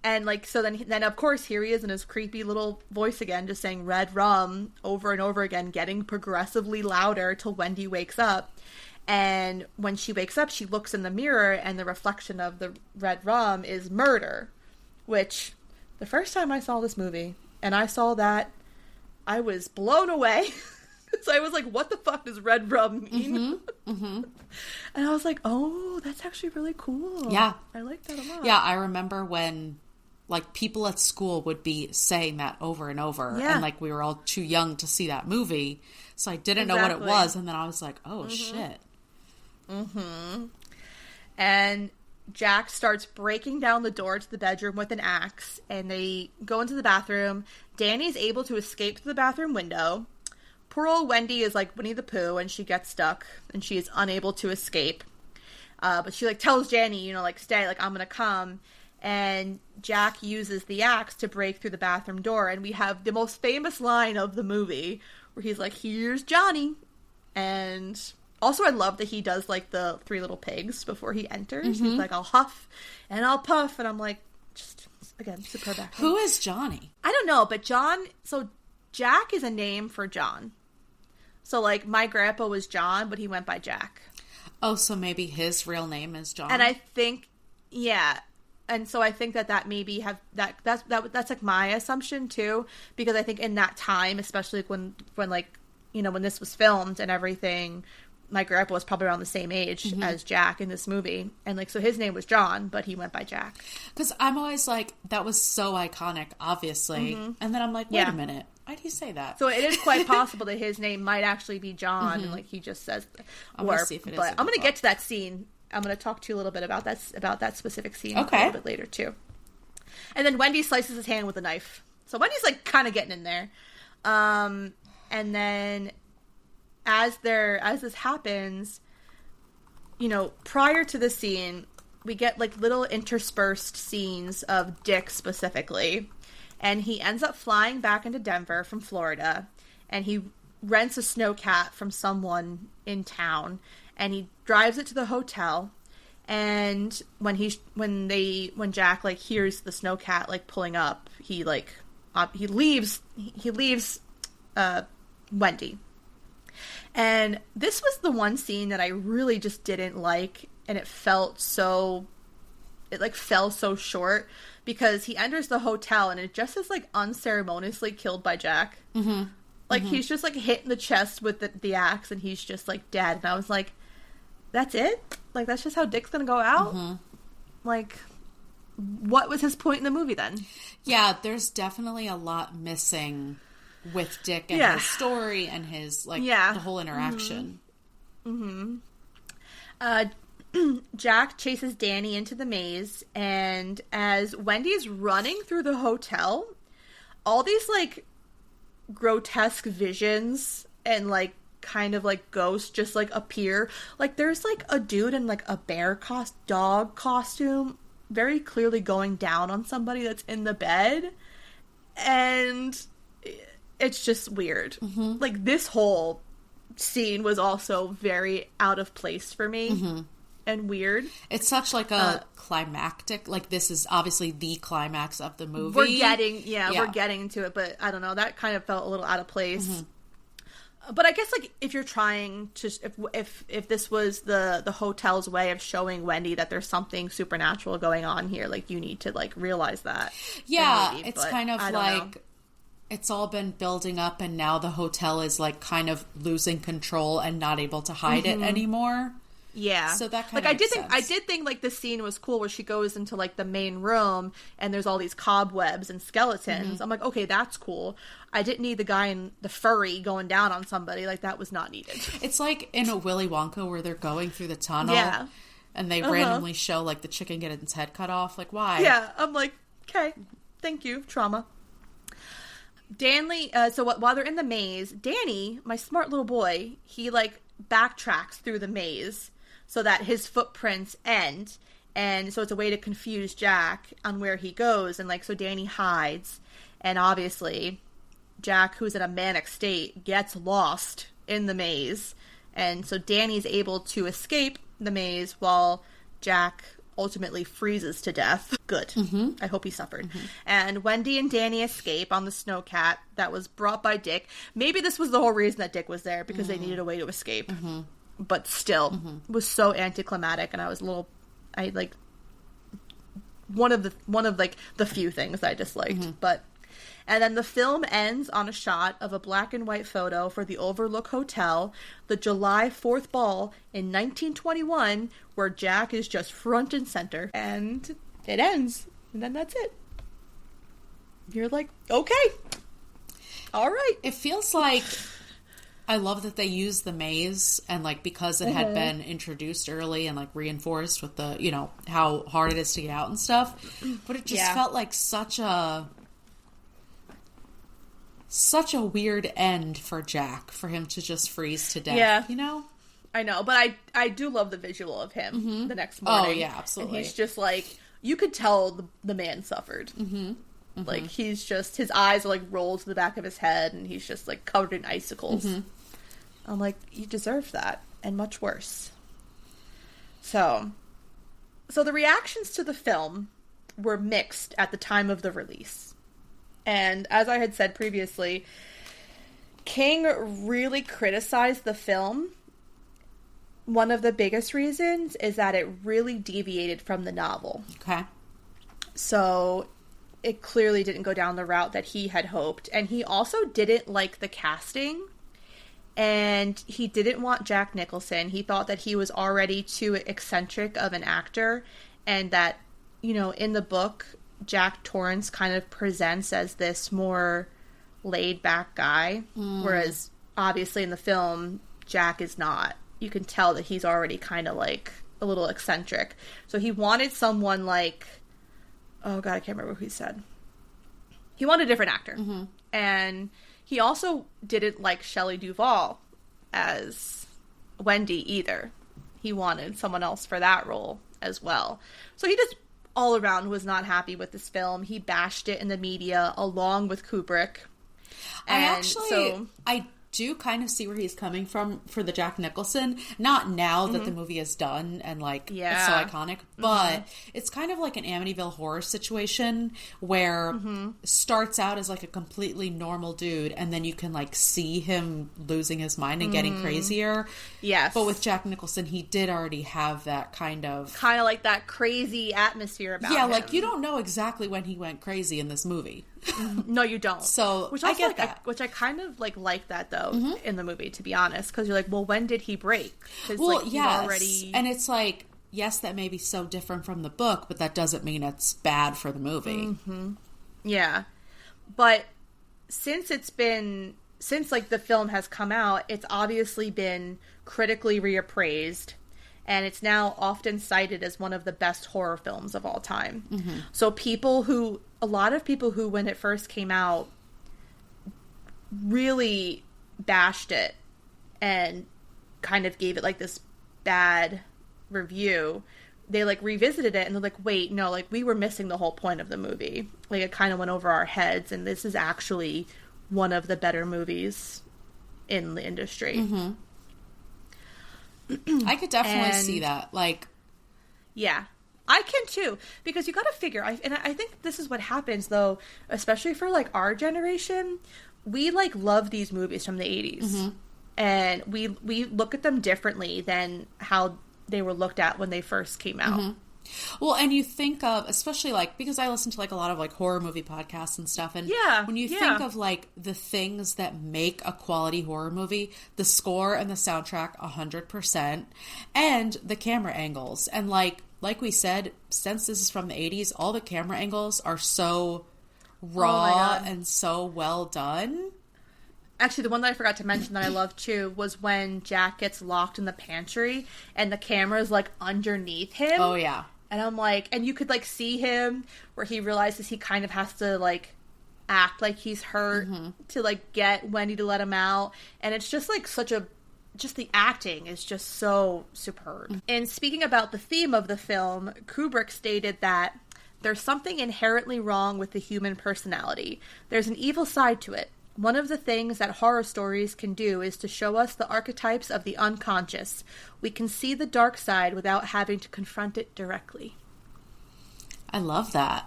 And, like, so then of course, here he is in his creepy little voice again, just saying red rum over and over again, getting progressively louder till Wendy wakes up. And when she wakes up, she looks in the mirror, and the reflection of the red rum is murder, which... The first time I saw this movie, and I saw that, I was blown away. So I was like, what the fuck does red rum mean? Mm-hmm. Mm-hmm. And I was like, oh, that's actually really cool. Yeah. I like that a lot. Yeah, I remember when, like, people at school would be saying that over and over. Yeah. And, like, we were all too young to see that movie. So I didn't know what it was. And then I was like, oh, shit. Mm-hmm. And... Jack starts breaking down the door to the bedroom with an axe, and they go into the bathroom. Danny's able to escape through the bathroom window. Poor old Wendy is like Winnie the Pooh, and she gets stuck, and she is unable to escape. But she, like, tells Danny, like, stay, like, I'm gonna come. And Jack uses the axe to break through the bathroom door, and we have the most famous line of the movie, where he's like, here's Johnny. And... Also, I love that he does, like, the 3 little pigs before he enters. Mm-hmm. He's like, I'll huff and I'll puff. And I'm like, just, again, superb acting. Who is Johnny? I don't know, but Jack is a name for John. So, like, my grandpa was John, but he went by Jack. Oh, so maybe his real name is John? And I think, yeah. And so I think that maybe that's like, my assumption, too. Because I think in that time, especially when like, when this was filmed and everything... my grandpa was probably around the same age as Jack in this movie. And, like, so his name was John, but he went by Jack. Because I'm always like, that was so iconic, obviously. And then I'm like, wait a minute. Why'd he say that? So it is quite possible that his name might actually be John, and, like, he just says... I'm going to see if it is. But I'm going to get to that scene. I'm going to talk to you a little bit about that specific scene a little bit later, too. And then Wendy slices his hand with a knife. So Wendy's, like, kind of getting in there. And then... As this happens, you know, prior to the scene, we get, like, little interspersed scenes of Dick specifically. And he ends up flying back into Denver from Florida. And he rents a snowcat from someone in town. And he drives it to the hotel. And when Jack, like, hears the snowcat, like, pulling up, he leaves Wendy. And this was the one scene that I really just didn't like, and it fell so short, because he enters the hotel and it just is, like, unceremoniously killed by Jack. Like, he's just, like, hit in the chest with the axe, and he's just, like, dead. And I was like, that's it? Like, that's just how Dick's gonna go out? Like, what was his point in the movie then? Yeah, there's definitely a lot missing with Dick and his story and his, like, the whole interaction. Jack chases Danny into the maze, and as Wendy's running through the hotel, all these, like, grotesque visions and, like, kind of, like, ghosts just, like, appear. Like, there's, like, a dude in, like, a dog costume very clearly going down on somebody that's in the bed, and it's just weird. Like, this whole scene was also very out of place for me and weird. It's such, like, a climactic, like, this is obviously the climax of the movie. We're getting to it, but I don't know, that kind of felt a little out of place. But I guess, like, if you're trying to, if this was the hotel's way of showing Wendy that there's something supernatural going on here, like, you need to, like, realize that. Yeah, maybe, it's kind of like, it's all been building up, and now the hotel is, like, kind of losing control and not able to hide it anymore. Yeah. So that kind of I did think, like, the scene was cool where she goes into, like, the main room and there's all these cobwebs and skeletons. I'm like, okay, that's cool. I didn't need the guy in the furry going down on somebody. Like, that was not needed. It's like in a Willy Wonka where they're going through the tunnel and they randomly show, like, the chicken getting its head cut off. Like, why? Yeah. I'm like, okay, thank you, trauma. While they're in the maze, Danny, my smart little boy, he, like, backtracks through the maze so that his footprints end, and so it's a way to confuse Jack on where he goes, and, like, so Danny hides, and obviously Jack, who's in a manic state, gets lost in the maze, and so Danny's able to escape the maze while Jack ultimately freezes to death. Good. I hope he suffered. And Wendy and Danny escape on the snowcat that was brought by Dick. Maybe this was the whole reason that Dick was there, because they needed a way to escape. But still, it was so anticlimactic, and I was one of the few things I disliked. And then the film ends on a shot of a black and white photo for the Overlook Hotel, the July 4th ball in 1921, where Jack is just front and center. And it ends. And then that's it. You're like, okay. All right. It feels like, I love that they use the maze, and, like, because it had been introduced early and, like, reinforced with the, you know, how hard it is to get out and stuff. But it just felt like such a weird end for Jack, for him to just freeze to death, you know? I know, but I do love the visual of him the next morning. Oh, yeah, absolutely. And he's just, like, you could tell the man suffered. Like, he's just, his eyes are, like, rolled to the back of his head, and he's just, like, covered in icicles. I'm like, you deserve that, and much worse. So the reactions to the film were mixed at the time of the release. And as I had said previously, King really criticized the film. One of the biggest reasons is that it really deviated from the novel. Okay. So it clearly didn't go down the route that he had hoped. And he also didn't like the casting. And he didn't want Jack Nicholson. He thought that he was already too eccentric of an actor, and that, you know, in the book, Jack Torrance kind of presents as this more laid-back guy, whereas obviously in the film, Jack is not. You can tell that he's already kind of like a little eccentric. So he wanted someone like, oh god, I can't remember who he said. He wanted a different actor. And he also didn't like Shelley Duvall as Wendy either. He wanted someone else for that role as well. So he just all around was not happy with this film. He bashed it in the media along with Kubrick. I do kind of see where he's coming from for the Jack Nicholson. Not now that the movie is done and like it's so iconic, but it's kind of like an Amityville Horror situation where starts out as like a completely normal dude, and then you can like see him losing his mind and getting crazier. Yes. But with Jack Nicholson, he did already have that kind of like that crazy atmosphere about him. Yeah, like you don't know exactly when he went crazy in this movie. No, you don't. So which also, I get that. which I kind of like that though in the movie, to be honest, because you're like, well, when did he break? Well, like, yes, already... and it's like, yes, that may be so different from the book, but that doesn't mean it's bad for the movie. Yeah, but since like the film has come out, it's obviously been critically reappraised. And it's now often cited as one of the best horror films of all time. So a lot of people who, when it first came out, really bashed it and kind of gave it like this bad review, they like revisited it and they're like, wait, no, like we were missing the whole point of the movie. Like it kind of went over our heads, and this is actually one of the better movies in the industry. I could definitely see that. Like, yeah, I can too, because you got to figure. I think this is what happens though, especially for like our generation. We like love these movies from the 80s, and we look at them differently than how they were looked at when they first came out. Well, and you think of, especially like, because I listen to like a lot of like horror movie podcasts and stuff, and when you think of like the things that make a quality horror movie, the score and the soundtrack 100%, and the camera angles, and like we said, since this is from the 80s, all the camera angles are so raw and so well done. Actually, the one that I forgot to mention that I love too was when Jack gets locked in the pantry and the camera's like underneath him. Oh yeah. And I'm like, and you could like see him where he realizes he kind of has to like act like he's hurt to like get Wendy to let him out. And it's just like just the acting is just so superb. And speaking about the theme of the film, Kubrick stated that there's something inherently wrong with the human personality. There's an evil side to it. One of the things that horror stories can do is to show us the archetypes of the unconscious. We can see the dark side without having to confront it directly. I love that.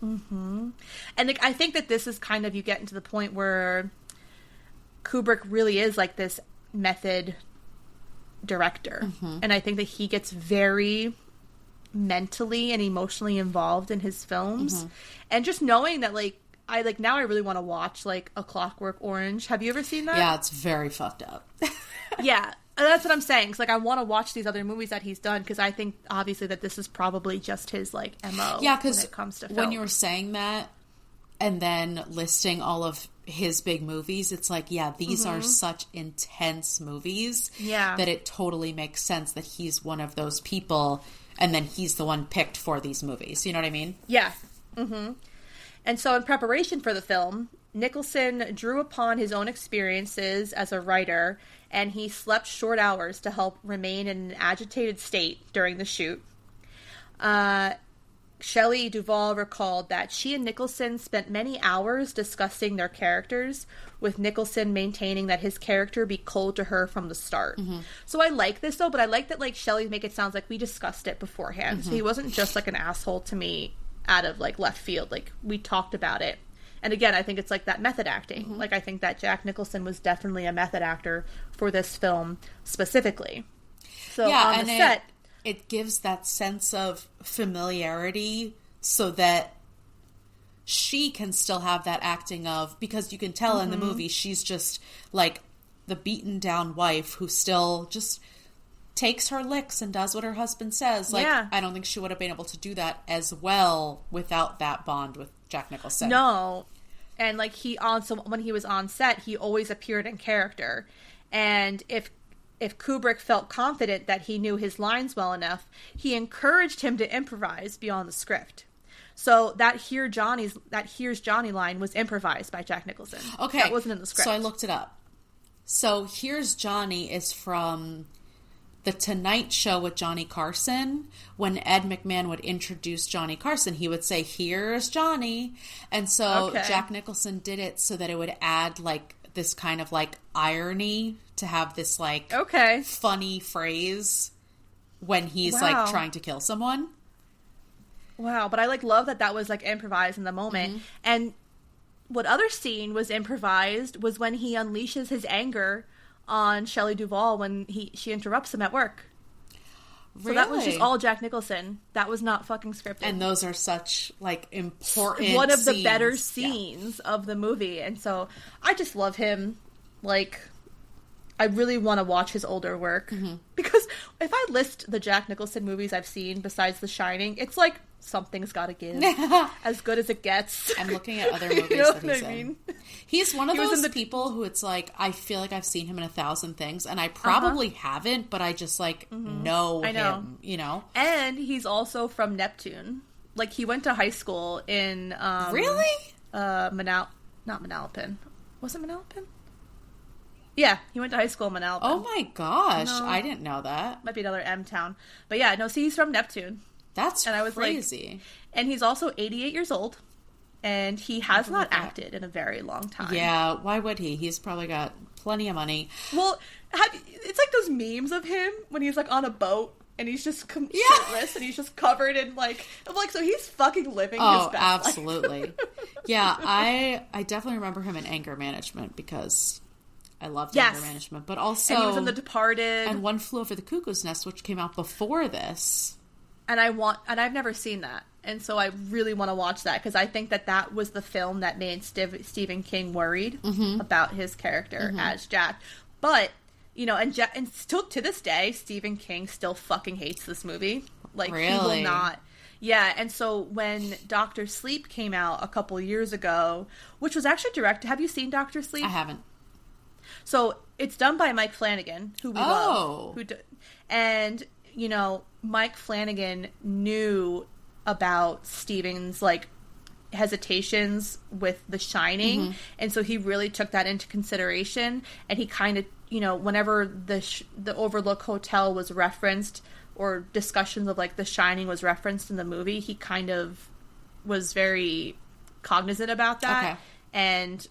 And like, I think that this is kind of, you get into the point where Kubrick really is like this method director. And I think that he gets very mentally and emotionally involved in his films. And just knowing that like, now I really want to watch like A Clockwork Orange. Have you ever seen that? Yeah, it's very fucked up. Yeah, that's what I'm saying. It's like I want to watch these other movies that he's done, because I think obviously that this is probably just his like MO. Yeah, because when it comes to film. When you were saying that and then listing all of his big movies, it's like, yeah, these are such intense movies that it totally makes sense that he's one of those people, and then he's the one picked for these movies. You know what I mean? Yeah. And so in preparation for the film, Nicholson drew upon his own experiences as a writer, and he slept short hours to help remain in an agitated state during the shoot. Shelley Duvall recalled that she and Nicholson spent many hours discussing their characters, with Nicholson maintaining that his character be cold to her from the start. So I like this though, but I like that like Shelley make it sound like we discussed it beforehand. So he wasn't just like an asshole to me out of like left field. Like we talked about it. And again, I think it's like that method acting. Like I think that Jack Nicholson was definitely a method actor for this film specifically. So on the set, it gives that sense of familiarity so that she can still have that acting of, because you can tell in the movie she's just like the beaten down wife who still just takes her licks and does what her husband says. Like, Yeah. I don't think she would have been able to do that as well without that bond with Jack Nicholson. No. And like when he was on set, he always appeared in character. And if Kubrick felt confident that he knew his lines well enough, he encouraged him to improvise beyond the script. So that "Here's Johnny" line was improvised by Jack Nicholson. Okay. That wasn't in the script. So I looked it up. So "Here's Johnny" is from The Tonight Show with Johnny Carson. When Ed McMahon would introduce Johnny Carson, he would say, "Here's Johnny." And so Jack Nicholson did it so that it would add like this kind of like irony to have this like funny phrase when he's like trying to kill someone. Wow, but I like love that was like improvised in the moment. And what other scene was improvised was when he unleashes his anger on Shelley Duvall when she interrupts him at work. So that was just all Jack Nicholson. That was not fucking scripted. And those are such like important one of scenes. the better scenes of the movie. And so I just love him. Like, I really want to watch his older work. Because if I list the Jack Nicholson movies I've seen besides The Shining, it's like something's got to give. As good as it gets. I'm looking at other movies that he's in. He's one of those people who it's like, I feel like I've seen him in 1,000 things, and I probably haven't, but I just like know him, you know? And he's also from Neptune. Like, he went to high school in... really? Not Manalapan. Was it Manalapan? Yeah, he went to high school in Manalapan. Oh my gosh, I didn't know that. Might be another M town. But yeah, no, see, he's from Neptune. That's and I was crazy. Like, and he's also 88 years old, and he has not acted in a very long time. Yeah, why would he? He's probably got plenty of money. Well, it's like those memes of him when he's like on a boat and he's just shirtless and he's just covered in like, I'm like, so he's fucking living his best absolutely. life. Yeah, I definitely remember him in Anger Management because I loved Anger Management, but also and he was in The Departed and One Flew Over the Cuckoo's Nest, which came out before this. And I've never seen that. And so I really want to watch that because I think that was the film that made Stephen King worried about his character as Jack. But, you know, and still to this day, Stephen King still fucking hates this movie. Like, really? He will not. Yeah, and so when Dr. Sleep came out a couple years ago, which was actually directed... Have you seen Dr. Sleep? I haven't. So it's done by Mike Flanagan, who we love. And, you know... Mike Flanagan knew about Stephen's like hesitations with The Shining, and so he really took that into consideration. And he kind of, you know, whenever the Overlook Hotel was referenced or discussions of like The Shining was referenced in the movie, he kind of was very cognizant about that and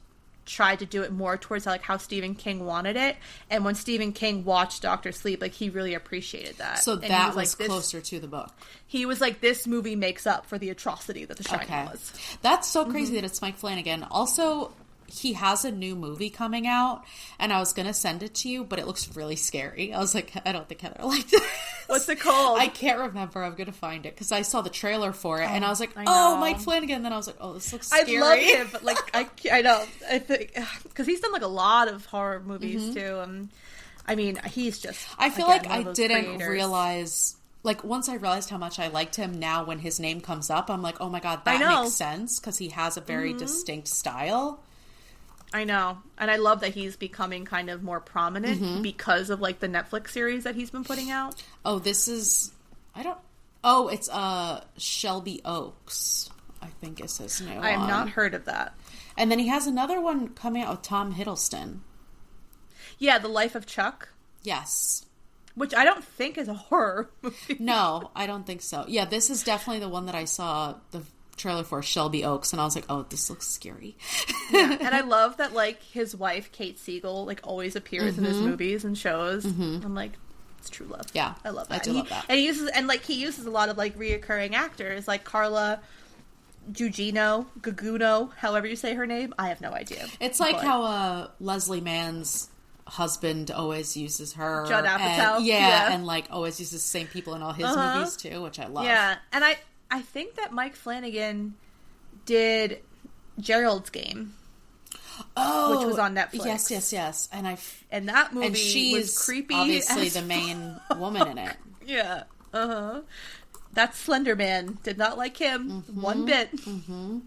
tried to do it more towards like how Stephen King wanted it. And when Stephen King watched Dr. Sleep, like he really appreciated that. So and that was like, closer to the book. He was like, this movie makes up for the atrocity that The Shining was. That's so crazy that it's Mike Flanagan. Also, he has a new movie coming out, and I was going to send it to you, but it looks really scary. I was like, I don't think Heather liked it. What's it called? I can't remember. I'm going to find it, because I saw the trailer for it, and I was like, oh, Mike Flanagan. And then I was like, oh, this looks scary. I love him, but like, I know. I think, because he's done like a lot of horror movies, too. I mean, he's just... I feel like I didn't realize... Like, once I realized how much I liked him, now when his name comes up, I'm like, oh my god, that makes sense, because he has a very distinct style. I know. And I love that he's becoming kind of more prominent because of, like, the Netflix series that he's been putting out. Oh, this is... it's Shelby Oaks, I think is his new one. I have not heard of that. And then he has another one coming out with Tom Hiddleston. Yeah, The Life of Chuck. Yes. Which I don't think is a horror movie. No, I don't think so. Yeah, this is definitely the one that I saw the trailer for, Shelby Oaks, and I was like, oh, this looks scary. Yeah, and I love that, like, his wife, Kate Siegel, like, always appears in his movies and shows. I'm like, it's true love. Yeah. I love that. I do love that. And he uses a lot of, like, reoccurring actors, like Carla Gugino, however you say her name. I have no idea. It's like how Leslie Mann's husband always uses her. Judd Apatow. And like always uses the same people in all his movies too, which I love. Yeah, and I think that Mike Flanagan did Gerald's Game. Oh, which was on Netflix. Yes. And that movie and she was is creepy. obviously the main woman in it. Yeah. That Slender Man, did not like him one bit.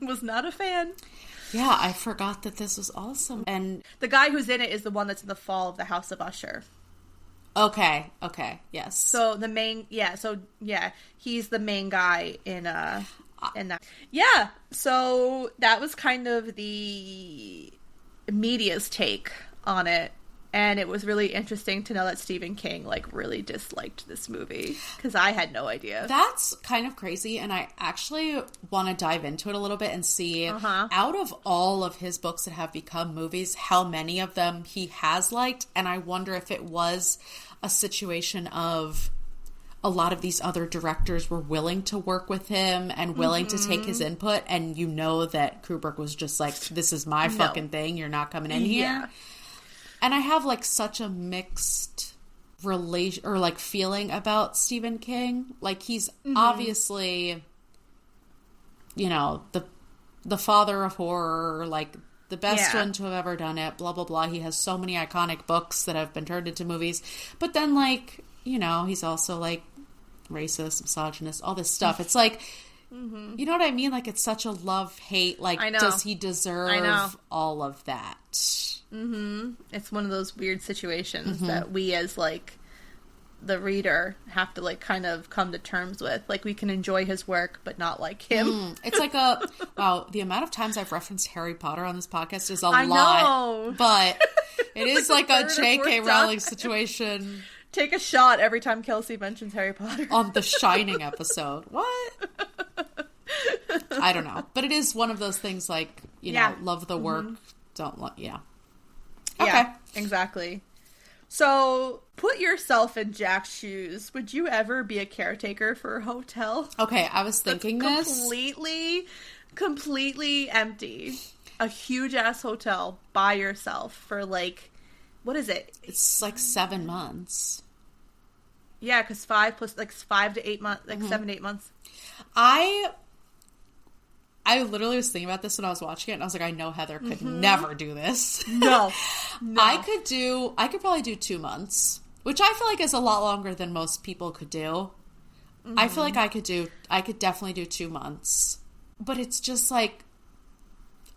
Was not a fan. Yeah, I forgot that this was awesome. And the guy who's in it is the one that's in the Fall of the House of Usher. Okay, yes. So the main, he's the main guy in that. Yeah, so that was kind of the media's take on it. And it was really interesting to know that Stephen King, like, really disliked this movie. Because I had no idea. That's kind of crazy. And I actually want to dive into it a little bit and see, out of all of his books that have become movies, how many of them he has liked. And I wonder if it was a situation of a lot of these other directors were willing to work with him and willing to take his input. And you know that Kubrick was just like, this is my fucking thing. You're not coming in here. And I have, like, such a mixed relation or, like, feeling about Stephen King. Like, he's obviously, you know, the father of horror, like, the best one to have ever done it, blah, blah, blah. He has so many iconic books that have been turned into movies. But then, like, you know, he's also, like, racist, misogynist, all this stuff. It's like, you know what I mean? Like, it's such a love-hate. Like, does he deserve all of that? It's one of those weird situations that we as, like, the reader have to, like, kind of come to terms with. Like, we can enjoy his work but not like him. It's like wow, the amount of times I've referenced Harry Potter on this podcast is a I lot. know. But it is like a J.K. Rowling situation. Take a shot every time Kelsey mentions Harry Potter. On the Shining episode. What? I don't know. But it is one of those things, like, you know, love the work, don't love, Okay. Yeah, exactly. So, put yourself in Jack's shoes. Would you ever be a caretaker for a hotel? Okay, I was thinking this. Completely empty. A huge-ass hotel by yourself for, like, what is it? It's like 7 months. Yeah, because 5 to 8 months, like 7 to 8 months. I literally was thinking about this when I was watching it, and I was like, I know Heather could never do this. No. I could probably do 2 months, which I feel like is a lot longer than most people could do. I feel like I could definitely do 2 months. But it's just like,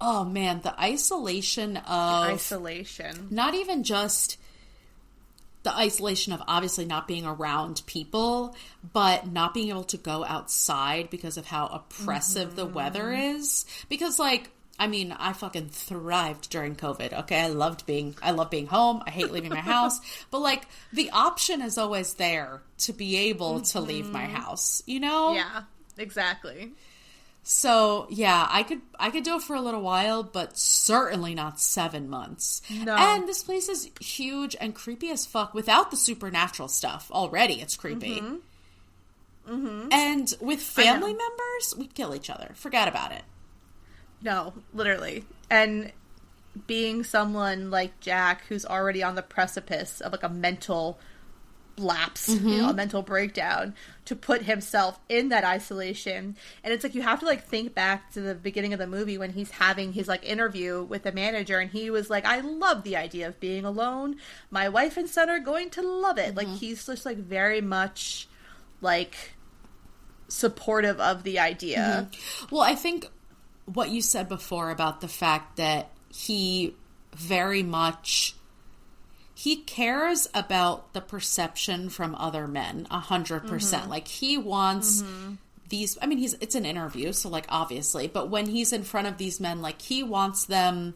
oh man, the isolation of... Not even just the isolation of obviously not being around people, but not being able to go outside because of how oppressive the weather is. Because, like, I mean, I fucking thrived during COVID, okay? I love being home. I hate leaving my house. But, like, the option is always there to be able to leave my house, you know? Yeah, exactly. So, yeah, I could do it for a little while, but certainly not 7 months. No. And this place is huge and creepy as fuck without the supernatural stuff. Already it's creepy. And with family members, we'd kill each other. Forget about it. No, literally. And being someone like Jack who's already on the precipice of, like, a mental lapse, you know, a mental breakdown, to put himself in that isolation. And it's like, you have to, like, think back to the beginning of the movie when he's having his, like, interview with the manager, and he was like, I love the idea of being alone. My wife and son are going to love it. Like, he's just, like, very much, like, supportive of the idea. Well, I think what you said before about the fact that he very much... He cares about the perception from other men 100%. Like, he wants these, I mean, it's an interview, so, like, obviously, but when he's in front of these men, like, he wants them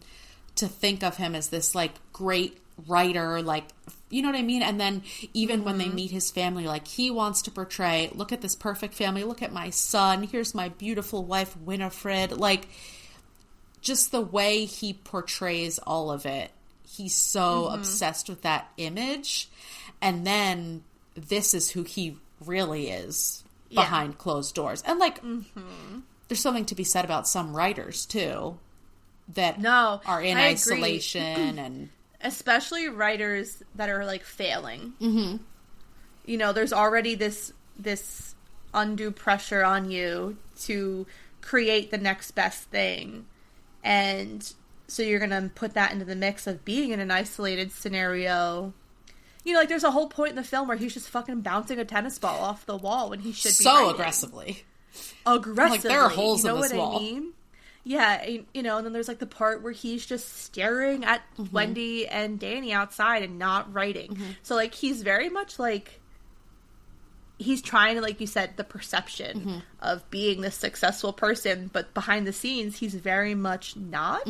to think of him as this, like, great writer, like, you know what I mean? And then even when they meet his family, like, he wants to portray, look at this perfect family, look at my son, here's my beautiful wife, Winifred. Like, just the way he portrays all of it. He's so obsessed with that image. And then this is who he really is behind closed doors. And, like, there's something to be said about some writers, too, that are in isolation. And especially writers that are, like, failing. You know, there's already this undue pressure on you to create the next best thing. And So you're going to put that into the mix of being in an isolated scenario. You know, like, there's a whole point in the film where he's just fucking bouncing a tennis ball off the wall when he should be so writing. aggressively. Like, there are holes in this wall. I mean? Yeah, you know, and then there's, like, the part where he's just staring at Wendy and Danny outside and not writing. So, like, he's very much, like, he's trying to, like you said, the perception of being this successful person, but behind the scenes, he's very much not.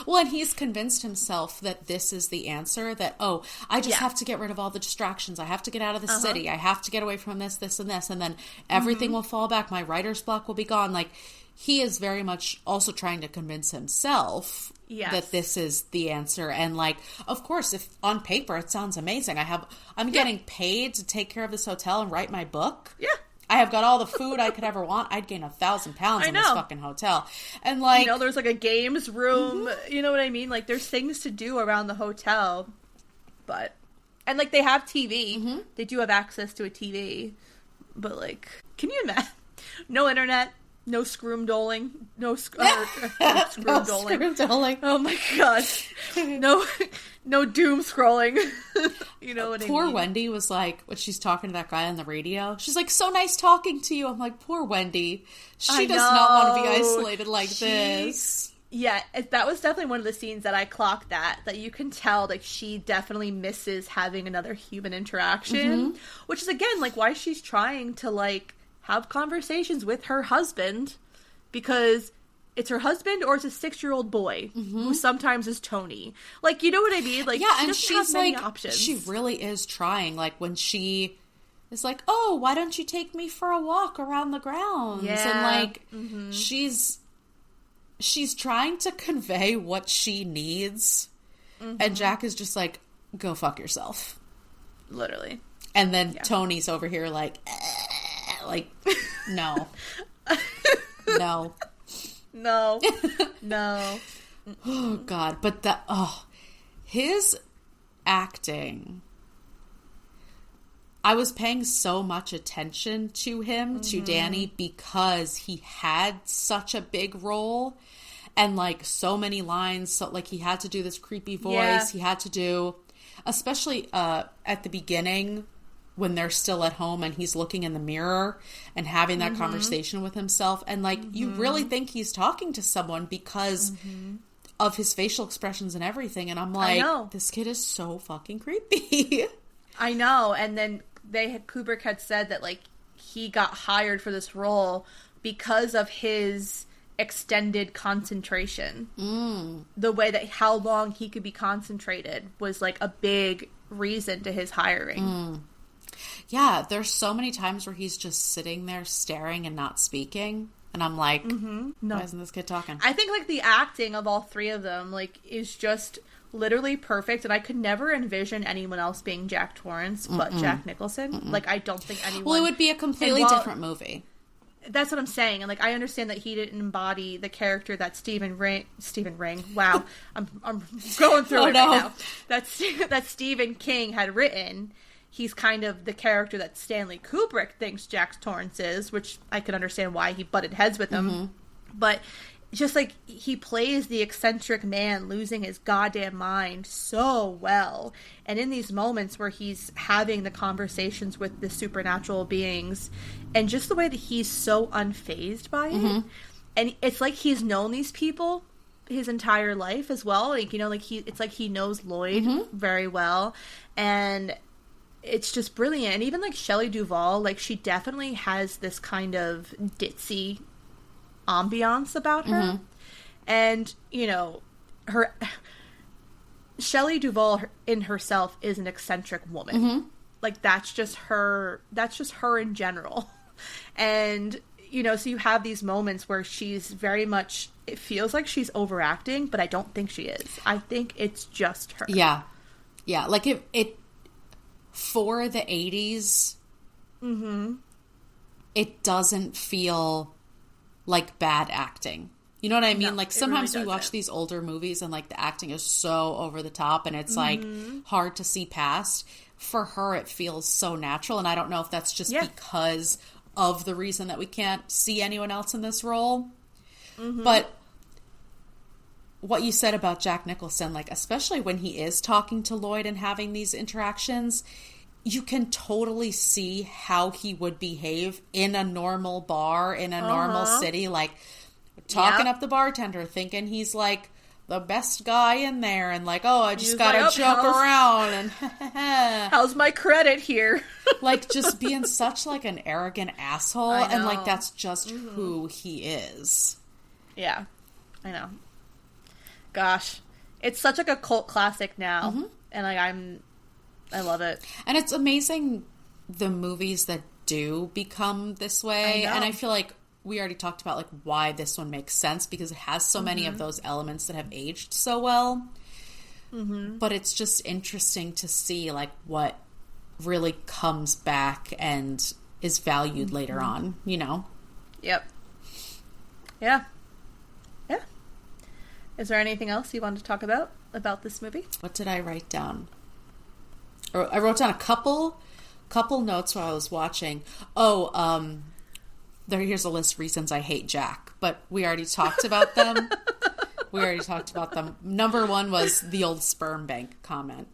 Well, and he's convinced himself that this is the answer, that, oh, I just have to get rid of all the distractions. I have to get out of the city. I have to get away from this, and this, and then everything will fall back. My writer's block will be gone. Like, he is very much also trying to convince himself that this is the answer. And, like, of course, if on paper it sounds amazing, I'm getting paid to take care of this hotel and write my book. Yeah. I have got all the food I could ever want. I'd gain 1,000 pounds in this fucking hotel. And, like, you know, there's, like, a games room. You know what I mean? Like, there's things to do around the hotel. And, like, they have TV. They do have access to a TV. But, like, can you imagine? No internet. No scroom-doling. No scroom-doling. Oh my god. No doom scrolling. You know what I mean? Poor Wendy was like, when she's talking to that guy on the radio, she's like, so nice talking to you. I'm like, poor Wendy. She does not want to be isolated like this. Yeah, that was definitely one of the scenes that I clocked that you can tell, like, she definitely misses having another human interaction. Which is, again, like, why she's trying to, like, have conversations with her husband, because it's her husband or it's a 6-year-old boy who sometimes is Tony. Like, you know what I mean? Like, yeah, she and she's like, options. She really is trying. Like, when she is like, oh, why don't you take me for a walk around the grounds? Yeah. And, like, she's trying to convey what she needs. And Jack is just like, go fuck yourself. Literally. And then Tony's over here like, like, no. No. No. No. Oh, God. But his acting, I was paying so much attention to him, to Danny, because he had such a big role and, like, so many lines. So, like, he had to do this creepy voice. Yeah. He had to do, especially at the beginning, when they're still at home and he's looking in the mirror and having that conversation with himself. And, like, you really think he's talking to someone because of his facial expressions and everything. And I'm like, this kid is so fucking creepy. I know. And then Kubrick had said that, like, he got hired for this role because of his extended concentration. The way that how long he could be concentrated was, like, a big reason to his hiring. Yeah, there's so many times where he's just sitting there staring and not speaking. And I'm like, why isn't this kid talking? I think, like, the acting of all three of them, like, is just literally perfect. And I could never envision anyone else being Jack Torrance but Jack Nicholson. Like, I don't think anyone... Well, it would be a completely different movie. That's what I'm saying. And, like, I understand that he didn't embody the character that Stephen Ring. Wow. I'm going through it right now. That Stephen King had written. He's kind of the character that Stanley Kubrick thinks Jack Torrance is, which I can understand why he butted heads with him. But just, like, he plays the eccentric man losing his goddamn mind so well. And in these moments where he's having the conversations with the supernatural beings, and just the way that he's so unfazed by it. And it's like he's known these people his entire life as well. Like, you know, like, it's like he knows Lloyd very well. And it's just brilliant. And even, like, Shelley Duvall, like, she definitely has this kind of ditzy ambiance about her. And, you know, Shelley Duvall in herself is an eccentric woman. Like, that's just her in general. And, you know, so you have these moments where she's very much, it feels like she's overacting, but I don't think she is. I think it's just her. Yeah. Like, it for the 80s, it doesn't feel like bad acting. You know what I mean? No, like, sometimes really we watch these older movies and, like, the acting is so over the top and it's like hard to see past. For her, it feels so natural, and I don't know if that's just because of the reason that we can't see anyone else in this role. But what you said about Jack Nicholson, like, especially when he is talking to Lloyd and having these interactions, you can totally see how he would behave in a normal bar, in a normal city, like, talking up the bartender, thinking he's, like, the best guy in there, and like, oh, I just gotta joke around, and how's my credit here? Like, just being such, like, an arrogant asshole, and, like, that's just who he is. Yeah, I know. Gosh, it's such, like, a cult classic now, and, like, I love it. And it's amazing the movies that do become this way, and I feel like we already talked about, like, why this one makes sense, because it has so many of those elements that have aged so well. But it's just interesting to see, like, what really comes back and is valued later on, you know? Yep. Yeah. Yeah. Is there anything else you want to talk about this movie? What did I write down? I wrote down a couple notes while I was watching. Here's a list of reasons I hate Jack, but we already talked about them. Number one was the old sperm bank comment.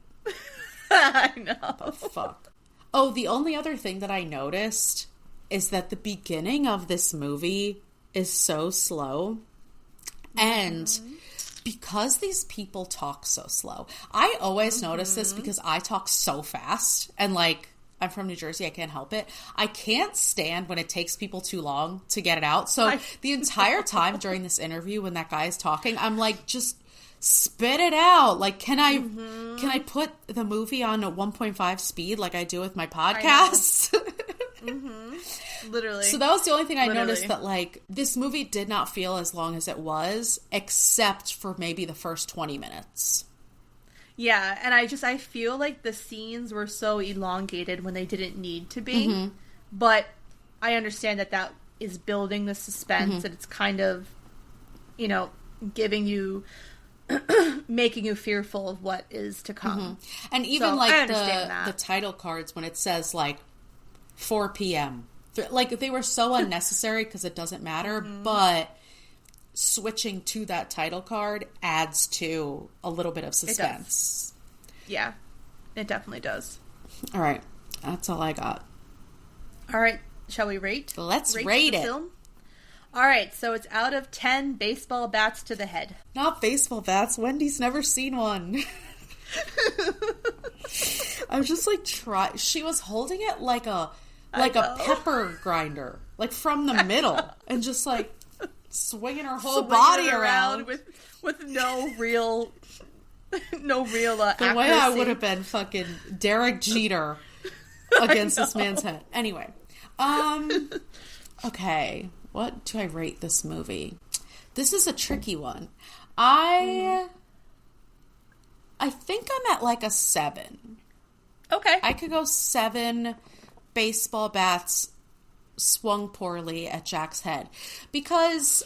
I know. The fuck. Oh, the only other thing that I noticed is that the beginning of this movie is so slow. And because these people talk so slow, I always notice this because I talk so fast, and, like, I'm from New Jersey, I can't help it. I can't stand when it takes people too long to get it out. So the entire time during this interview when that guy is talking, I'm like, just spit it out. Like, can I put the movie on a 1.5 speed like I do with my podcasts? Literally. So that was the only thing I noticed, that, like, this movie did not feel as long as it was, except for maybe the first 20 minutes. Yeah, and I feel like the scenes were so elongated when they didn't need to be. But I understand that is building the suspense, and it's kind of, you know, giving you, making you fearful of what is to come. And even, like, the title cards, when it says, like, 4 p.m., like, they were so unnecessary because it doesn't matter, but switching to that title card adds to a little bit of suspense. Yeah, it definitely does. All right, that's all I got. All right, shall we rate? Let's rate it. Film? All right, so it's out of 10 baseball bats to the head. Not baseball bats. Wendy's never seen one. I was just like, she was holding it like a pepper grinder, like from the middle, and just like swinging her whole body around with no real the accuracy. Way I would have been fucking Derek Jeter against this man's head. Anyway, okay, what do I rate this movie? This is a tricky one. I think I'm at like a 7. Okay, I could go 7 baseball bats swung poorly at Jack's head, because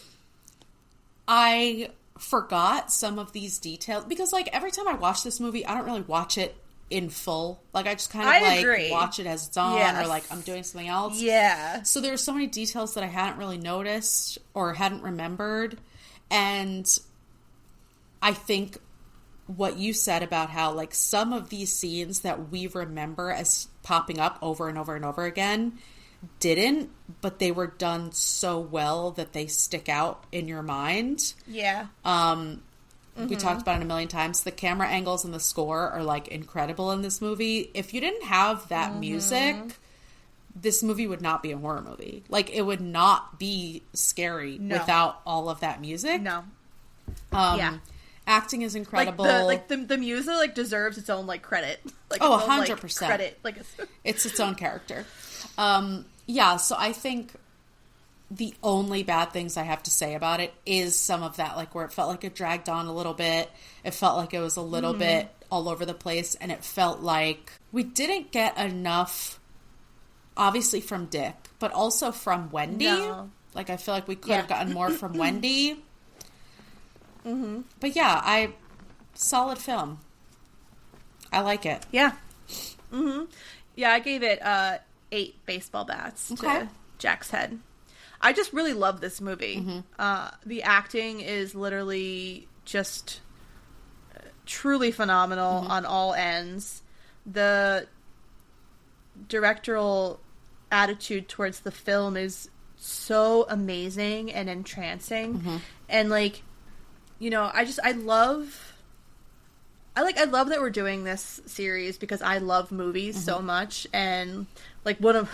I forgot some of these details, because, like, every time I watch this movie, I don't really watch it in full. Like, I just kind of watch it as it's on, or like I'm doing something else. Yeah. So there's so many details that I hadn't really noticed or hadn't remembered, and I think what you said about how, like, some of these scenes that we remember as popping up over and over and over again didn't, but they were done so well that they stick out in your mind. Yeah. We talked about it a million times. The camera angles and the score are, like, incredible in this movie. If you didn't have that music, this movie would not be a horror movie. Like, it would not be scary without all of that music. No. Acting is incredible. The music, like, deserves its own, like, credit. Like, 100%. Like, credit. Like, it's its own character. So I think the only bad things I have to say about it is some of that, like, where it felt like it dragged on a little bit. It felt like it was a little bit all over the place, and it felt like we didn't get enough, obviously, from Dick, but also from Wendy. No. Like, I feel like we could have gotten more from Wendy. But yeah, solid film. I like it. Yeah. Yeah, I gave it 8 baseball bats to Jack's head. I just really love this movie. The acting is literally just truly phenomenal on all ends. The directorial attitude towards the film is so amazing and entrancing. And like, you know, I love that we're doing this series because I love movies so much. And like there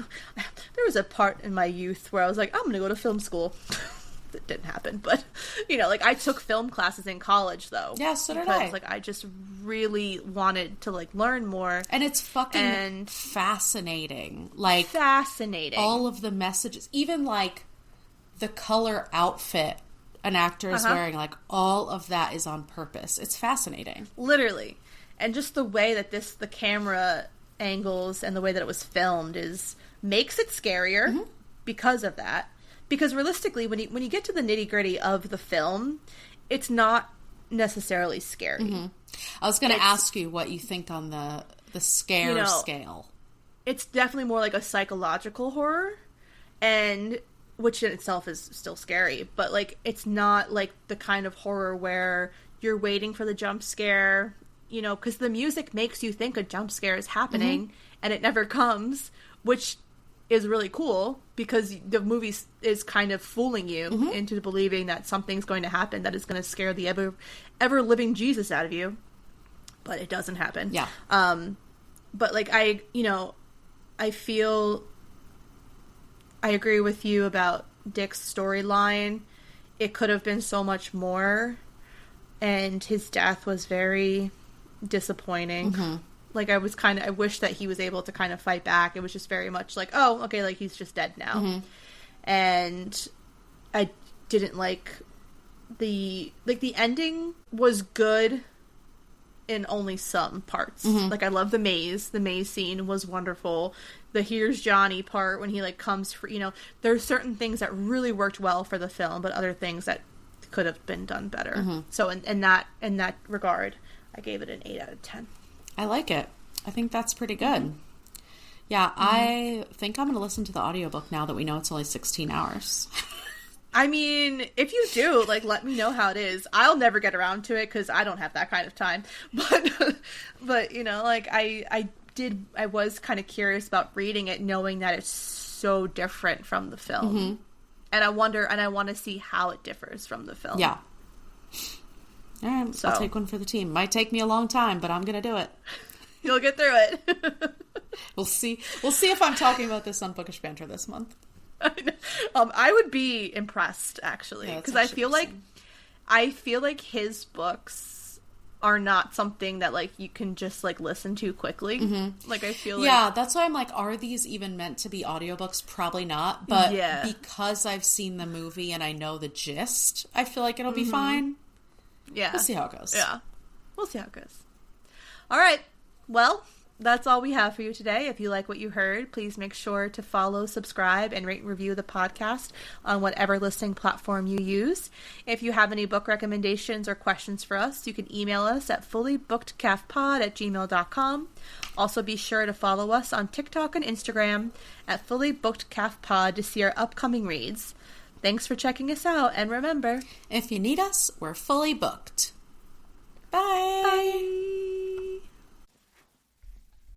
was a part in my youth where I was like, I'm gonna go to film school. That didn't happen, but you know, like I took film classes in college though. Yeah, so did I. Like I just really wanted to like learn more, and it's fucking fascinating. Like fascinating, all of the messages, even like the color outfit an actor is wearing, like all of that is on purpose. It's fascinating, literally, and just the way that the camera angles and the way that it was filmed makes it scarier because of that. Because realistically, when you get to the nitty-gritty of the film, it's not necessarily scary. I was going to ask you what you think on the scare scale. It's definitely more like a psychological horror, and which in itself is still scary. But like, it's not like the kind of horror where you're waiting for the jump scare, you know, because the music makes you think a jump scare is happening, and it never comes, which is really cool because the movie is kind of fooling you into believing that something's going to happen that is going to scare the ever living Jesus out of you, but it doesn't happen. Yeah. But like I agree with you about Dick's storyline. It could have been so much more, and his death was very disappointing. Like, I wish that he was able to kind of fight back. It was just very much like, oh, okay, like, he's just dead now. And I didn't like the ending was good in only some parts. Like, I love the maze. The maze scene was wonderful. The here's Johnny part when he, like, comes for, you know, there's certain things that really worked well for the film, but other things that could have been done better. So in that regard, I gave it an 8 out of 10. I like it. I think that's pretty good. Yeah, I think I'm going to listen to the audiobook now that we know it's only 16 hours. I mean, if you do, like, let me know how it is. I'll never get around to it because I don't have that kind of time. But you know, like, I was kind of curious about reading it, knowing that it's so different from the film. And I want to see how it differs from the film. Yeah. All right, so I'll take one for the team. Might take me a long time, but I'm going to do it. You'll get through it. We'll see. We'll see if I'm talking about this on Bookish Banter this month. I would be impressed, actually, because I feel like his books are not something that, like, you can just, like, listen to quickly. Like, I feel like... that's why I'm like, are these even meant to be audiobooks? Probably not, but because I've seen the movie and I know the gist, I feel like it'll be fine. Yeah. We'll see how it goes. Yeah. We'll see how it goes. All right. Well, that's all we have for you today. If you like what you heard, please make sure to follow, subscribe, and rate and review the podcast on whatever listening platform you use. If you have any book recommendations or questions for us, you can email us at fullybookedcafpod@gmail.com. Also, be sure to follow us on TikTok and Instagram at fullybookedcafpod to see our upcoming reads. Thanks for checking us out, and remember, if you need us, we're fully booked. Bye! Bye!